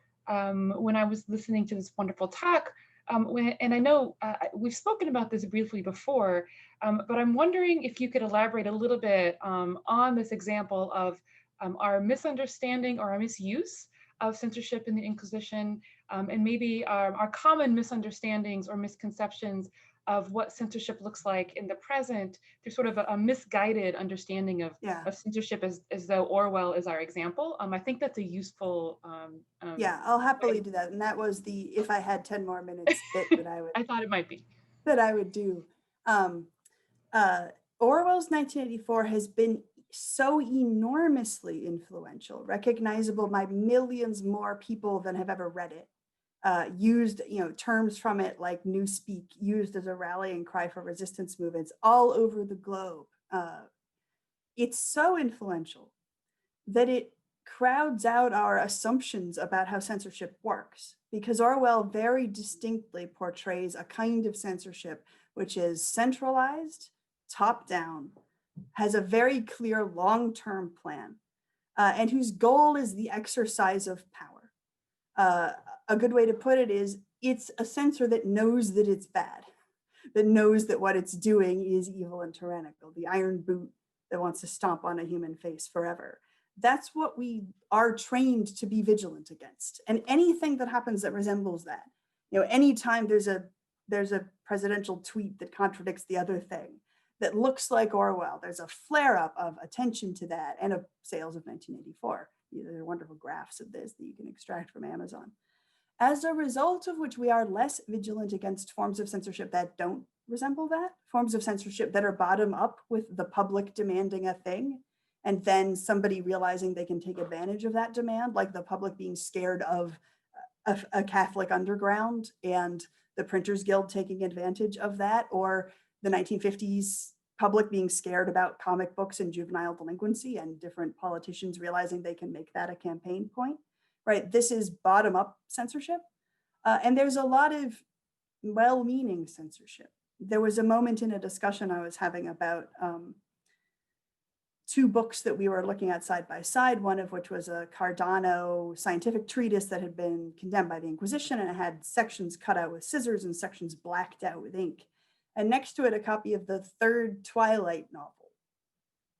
when I was listening to this wonderful talk, and I know we've spoken about this briefly before, but I'm wondering if you could elaborate a little bit on this example of our misunderstanding or our misuse of censorship in the Inquisition, and maybe our common misunderstandings or misconceptions of what censorship looks like in the present. There's sort of a misguided understanding of censorship as though Orwell is our example. I think that's a useful I'll happily do that. And that was the if I had 10 more minutes bit that I would I thought it might be that I would do. Orwell's 1984 has been so enormously influential, recognizable by millions more people than have ever read it. Used, terms from it like newspeak, used as a rallying cry for resistance movements all over the globe. It's so influential that it crowds out our assumptions about how censorship works, because Orwell very distinctly portrays a kind of censorship which is centralized, top down, has a very clear long-term plan, and whose goal is the exercise of power. A good way to put it is it's a censor that knows that it's bad, that knows that what it's doing is evil and tyrannical, the iron boot that wants to stomp on a human face forever. That's what we are trained to be vigilant against. And anything that happens that resembles that, anytime there's a presidential tweet that contradicts the other thing, that looks like Orwell, there's a flare-up of attention to that and of sales of 1984. There are wonderful graphs of this that you can extract from Amazon. As a result of which we are less vigilant against forms of censorship that don't resemble that, forms of censorship that are bottom up with the public demanding a thing, and then somebody realizing they can take advantage of that demand, like the public being scared of a Catholic underground and the Printers Guild taking advantage of that, or the 1950s public being scared about comic books and juvenile delinquency and different politicians realizing they can make that a campaign point, right? This is bottom-up censorship. And there's a lot of well-meaning censorship. There was a moment in a discussion I was having about two books that we were looking at side by side, one of which was a Cardano scientific treatise that had been condemned by the Inquisition, and it had sections cut out with scissors and sections blacked out with ink. And next to it, a copy of the third Twilight novel,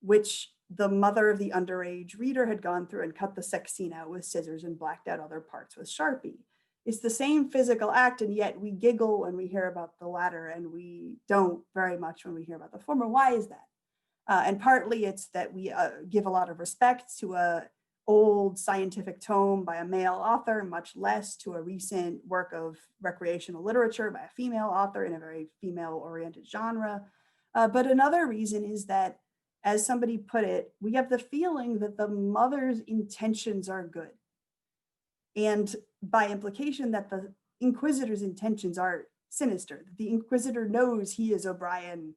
which the mother of the underage reader had gone through and cut the sex scene out with scissors and blacked out other parts with Sharpie. It's the same physical act, and yet we giggle when we hear about the latter, and we don't very much when we hear about the former. Why is that? And partly it's that we give a lot of respect to a old scientific tome by a male author, much less to a recent work of recreational literature by a female author in a very female-oriented genre. But another reason is that, as somebody put it, we have the feeling that the mother's intentions are good. And by implication that the Inquisitor's intentions are sinister. The Inquisitor knows he is O'Brien,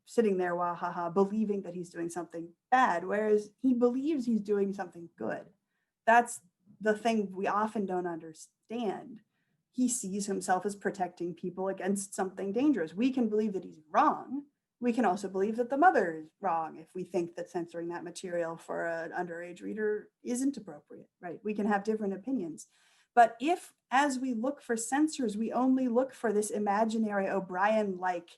sitting there, wahaha, believing that he's doing something bad, whereas he believes he's doing something good. That's the thing we often don't understand. He sees himself as protecting people against something dangerous. We can believe that he's wrong. We can also believe that the mother is wrong if we think that censoring that material for an underage reader isn't appropriate, right? We can have different opinions. But if, as we look for censors, we only look for this imaginary O'Brien-like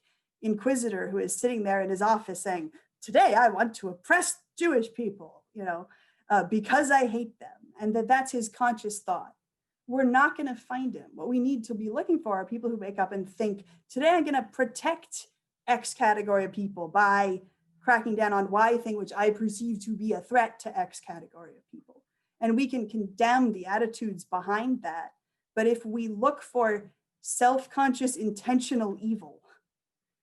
Inquisitor who is sitting there in his office saying, today I want to oppress Jewish people, because I hate them, and that's his conscious thought, we're not going to find him. What we need to be looking for are people who wake up and think, today I'm going to protect X category of people by cracking down on Y thing, which I perceive to be a threat to X category of people. And we can condemn the attitudes behind that. But if we look for self-conscious intentional evil,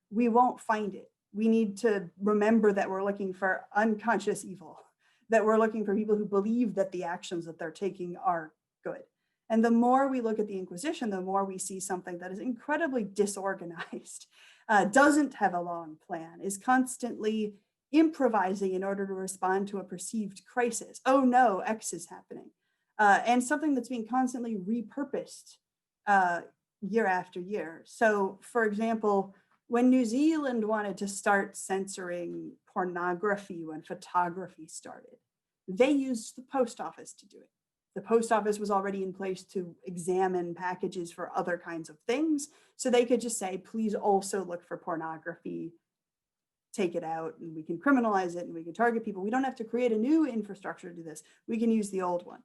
we won't find it. We need to remember that we're looking for unconscious evil, that we're looking for people who believe that the actions that they're taking are good. And the more we look at the Inquisition, the more we see something that is incredibly disorganized, doesn't have a long plan, is constantly improvising in order to respond to a perceived crisis. Oh no, X is happening. And something that's being constantly repurposed year after year. So for example, when New Zealand wanted to start censoring pornography when photography started, they used the post office to do it. The post office was already in place to examine packages for other kinds of things. So they could just say, please also look for pornography, take it out, and we can criminalize it and we can target people. We don't have to create a new infrastructure to do this. We can use the old one.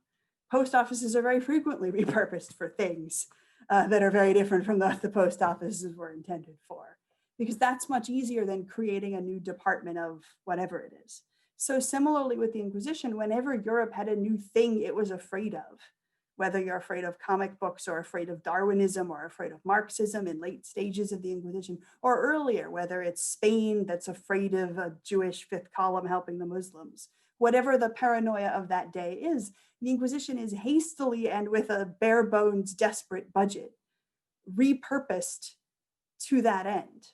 Post offices are very frequently repurposed for things that are very different from the post offices were intended for, because that's much easier than creating a new department of whatever it is. So similarly with the Inquisition, whenever Europe had a new thing it was afraid of, whether you're afraid of comic books or afraid of Darwinism or afraid of Marxism in late stages of the Inquisition, or earlier, whether it's Spain that's afraid of a Jewish fifth column helping the Muslims, whatever the paranoia of that day is, the Inquisition is hastily and with a bare bones, desperate budget repurposed to that end.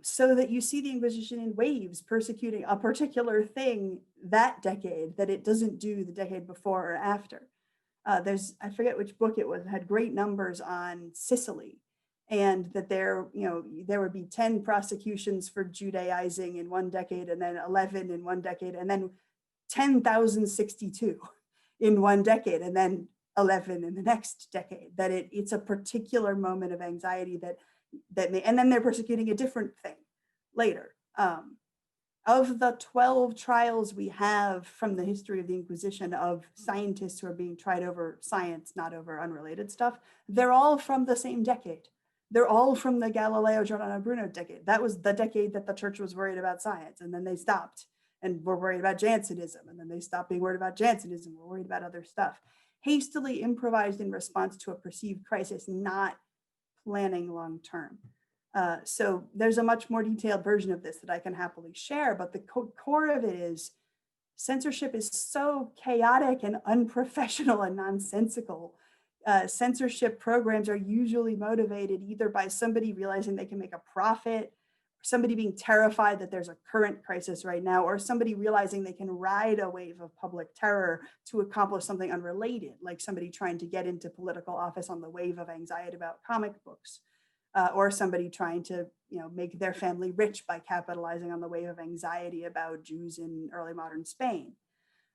So that you see the Inquisition in waves persecuting a particular thing that decade that it doesn't do the decade before or after. I forget which book it was, it had great numbers on Sicily, and that there would be 10 prosecutions for Judaizing in one decade, and then 11 in one decade, and then 10,062 in one decade, and then 11 in the next decade. That it's a particular moment of anxiety and then they're persecuting a different thing later. Of the 12 trials we have from the history of the Inquisition of scientists who are being tried over science, not over unrelated stuff, they're all from the same decade. They're all from the Galileo Giordano Bruno decade. That was the decade that the church was worried about science, and then they stopped and were worried about Jansenism, and then they stopped being worried about Jansenism, were worried about other stuff. Hastily improvised in response to a perceived crisis, not planning long term. So there's a much more detailed version of this that I can happily share, but the core of it is censorship is so chaotic and unprofessional and nonsensical. Censorship programs are usually motivated either by somebody realizing they can make a profit, somebody being terrified that there's a current crisis right now, or somebody realizing they can ride a wave of public terror to accomplish something unrelated, like somebody trying to get into political office on the wave of anxiety about comic books, or somebody trying to make their family rich by capitalizing on the wave of anxiety about Jews in early modern Spain.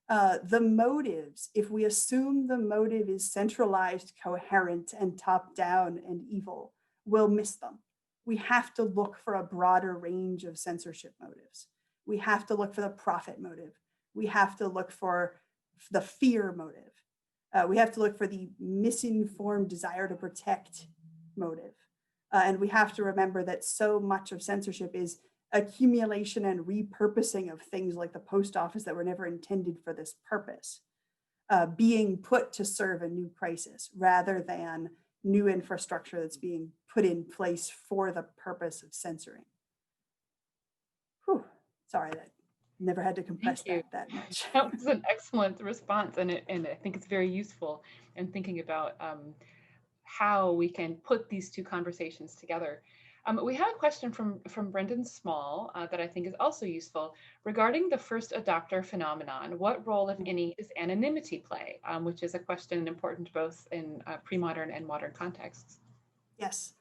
The motives, if we assume the motive is centralized, coherent, and top-down and evil, we'll miss them. We have to look for a broader range of censorship motives. We have to look for the profit motive. We have to look for the fear motive. We have to look for the misinformed desire to protect motive. And we have to remember that so much of censorship is accumulation and repurposing of things like the post office that were never intended for this purpose, being put to serve a new crisis rather than new infrastructure that's being put in place for the purpose of censoring. Whew, sorry, that never had to compress that much. That was an excellent response, and I think it's very useful in thinking about how we can put these two conversations together. We have a question from Brendan Small that I think is also useful regarding the first adopter phenomenon. What role, if any, does anonymity play? Which is a question important both in pre-modern and modern contexts. Yes.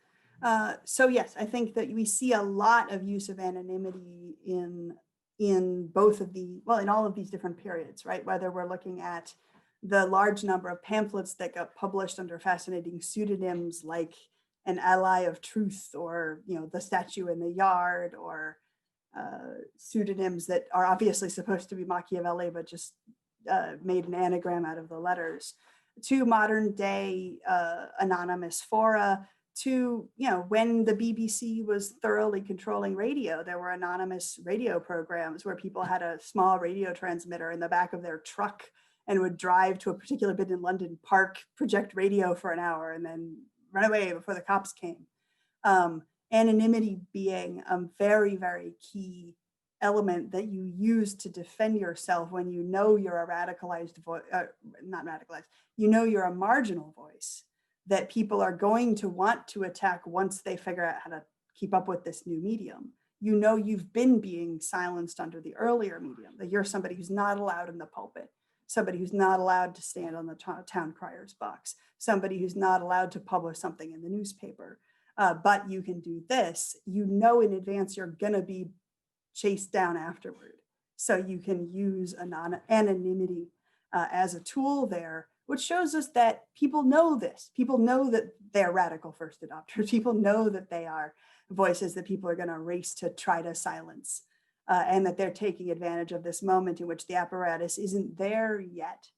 So yes, I think that we see a lot of use of anonymity in both of the, well, in all of these different periods, right? Whether we're looking at the large number of pamphlets that got published under fascinating pseudonyms like An Ally of Truth, or, you know, The Statue in the Yard, or pseudonyms that are obviously supposed to be Machiavelli, but just made an anagram out of the letters, to modern day anonymous fora, to, you know, when the BBC was thoroughly controlling radio, there were anonymous radio programs where people had a small radio transmitter in the back of their truck and would drive to a particular bit in London, park, project radio for an hour, and then run away before the cops came. Anonymity being a very, very key element that you use to defend yourself when you know you're a radicalized voice, not radicalized, you know you're a marginal voice that people are going to want to attack once they figure out how to keep up with this new medium. You know you've been being silenced under the earlier medium, that you're somebody who's not allowed in the pulpit, somebody who's not allowed to stand on the town crier's box, somebody who's not allowed to publish something in the newspaper. But you can do this. You know in advance you're gonna be chased down afterward. So you can use anonymity as a tool there, which shows us that people know this. People know that they're radical first adopters. People know that they are voices that people are going to race to try to silence, and that they're taking advantage of this moment in which the apparatus isn't there yet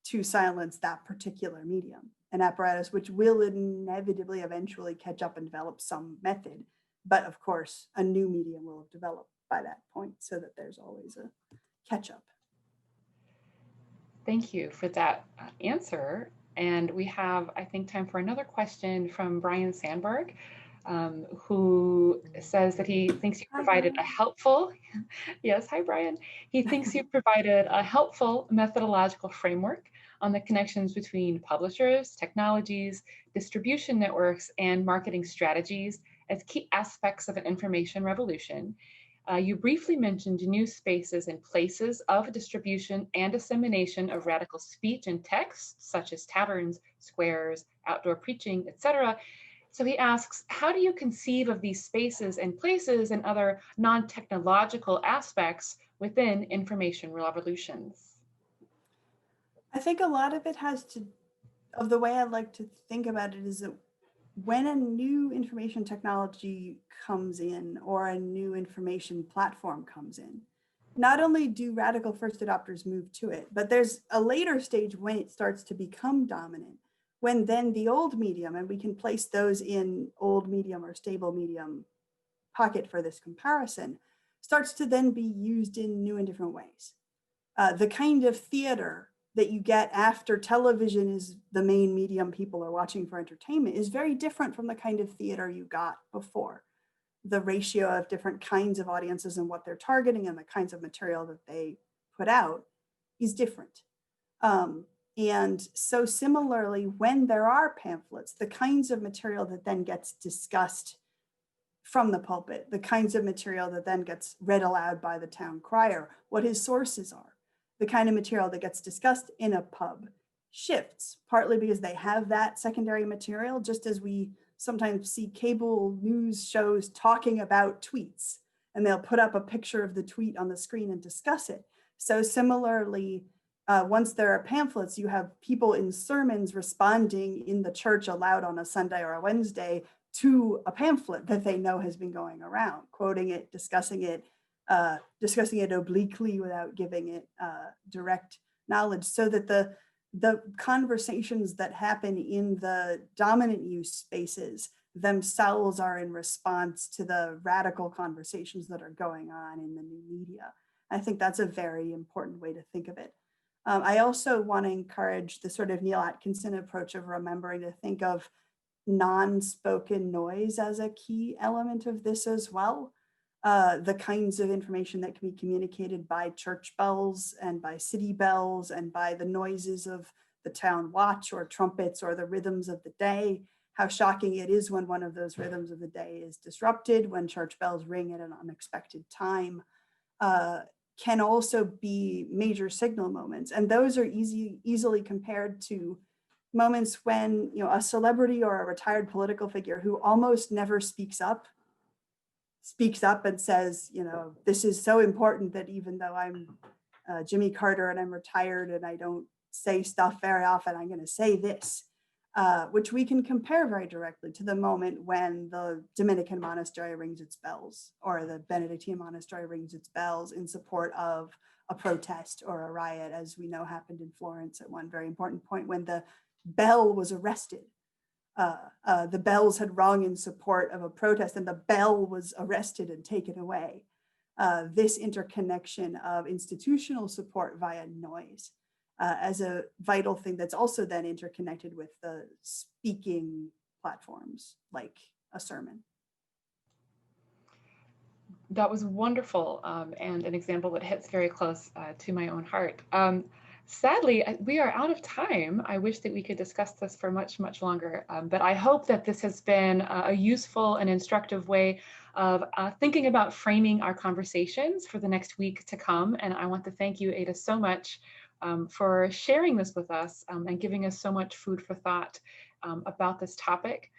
to silence that particular medium, an apparatus which will inevitably eventually catch up and develop some method. But of course, a new medium will have developed by that point, so that there's always a catch up. Thank you for that answer. And we have, I think, time for another question from Brian Sandberg, who says that he thinks you provided a helpful, yes, hi, Brian. He thinks you provided a helpful methodological framework on the connections between publishers, technologies, distribution networks, and marketing strategies as key aspects of an information revolution. You briefly mentioned new spaces and places of distribution and dissemination of radical speech and text, such as taverns, squares, outdoor preaching, etc. So he asks, how do you conceive of these spaces and places and other non-technological aspects within information revolutions? I think a lot of it has to, of the way I like to think about it is that when a new information technology comes in, or a new information platform comes in, not only do radical first adopters move to it, but there's a later stage when it starts to become dominant, when then the old medium, and we can place those in old medium or stable medium pocket for this comparison, starts to then be used in new and different ways. The kind of theater that you get after television is the main medium people are watching for entertainment is very different from the kind of theater you got before. The ratio of different kinds of audiences and what they're targeting and the kinds of material that they put out is different. And so similarly, when there are pamphlets, the kinds of material that then gets discussed from the pulpit, the kinds of material that then gets read aloud by the town crier, what his sources are, the kind of material that gets discussed in a pub shifts, partly because they have that secondary material, just as we sometimes see cable news shows talking about tweets, and they'll put up a picture of the tweet on the screen and discuss it. So similarly, once there are pamphlets, you have people in sermons responding in the church aloud on a Sunday or a Wednesday to a pamphlet that they know has been going around, quoting it, discussing it obliquely without giving it direct knowledge, so that the conversations that happen in the dominant use spaces themselves are in response to the radical conversations that are going on in the new media. I think that's a very important way to think of it. I also want to encourage the sort of Neil Atkinson approach of remembering to think of non-spoken noise as a key element of this as well. The kinds of information that can be communicated by church bells and by city bells and by the noises of the town watch or trumpets or the rhythms of the day, how shocking it is when one of those rhythms of the day is disrupted, when church bells ring at an unexpected time, can also be major signal moments. And those are easily compared to moments when, you know, a celebrity or a retired political figure who almost never speaks up and says, you know, this is so important that even though I'm Jimmy Carter and I'm retired and I don't say stuff very often, I'm going to say this, which we can compare very directly to the moment when the Dominican monastery rings its bells or the Benedictine monastery rings its bells in support of a protest or a riot, as we know happened in Florence at one very important point when the bell was arrested. The bells had rung in support of a protest and the bell was arrested and taken away. This interconnection of institutional support via noise as a vital thing that's also then interconnected with the speaking platforms like a sermon. That was wonderful and an example that hits very close to my own heart. Sadly, we are out of time. I wish that we could discuss this for much, much longer, but I hope that this has been a useful and instructive way of thinking about framing our conversations for the next week to come. And I want to thank you, Ada, so much for sharing this with us and giving us so much food for thought about this topic.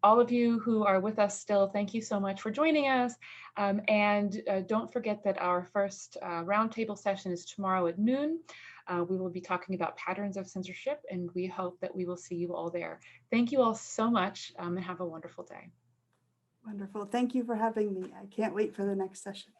All of you who are with us still, thank you so much for joining us. And don't forget that our first roundtable session is tomorrow at noon. We will be talking about patterns of censorship, and we hope that we will see you all there. Thank you all so much and have a wonderful day. Wonderful. Thank you for having me. I can't wait for the next session.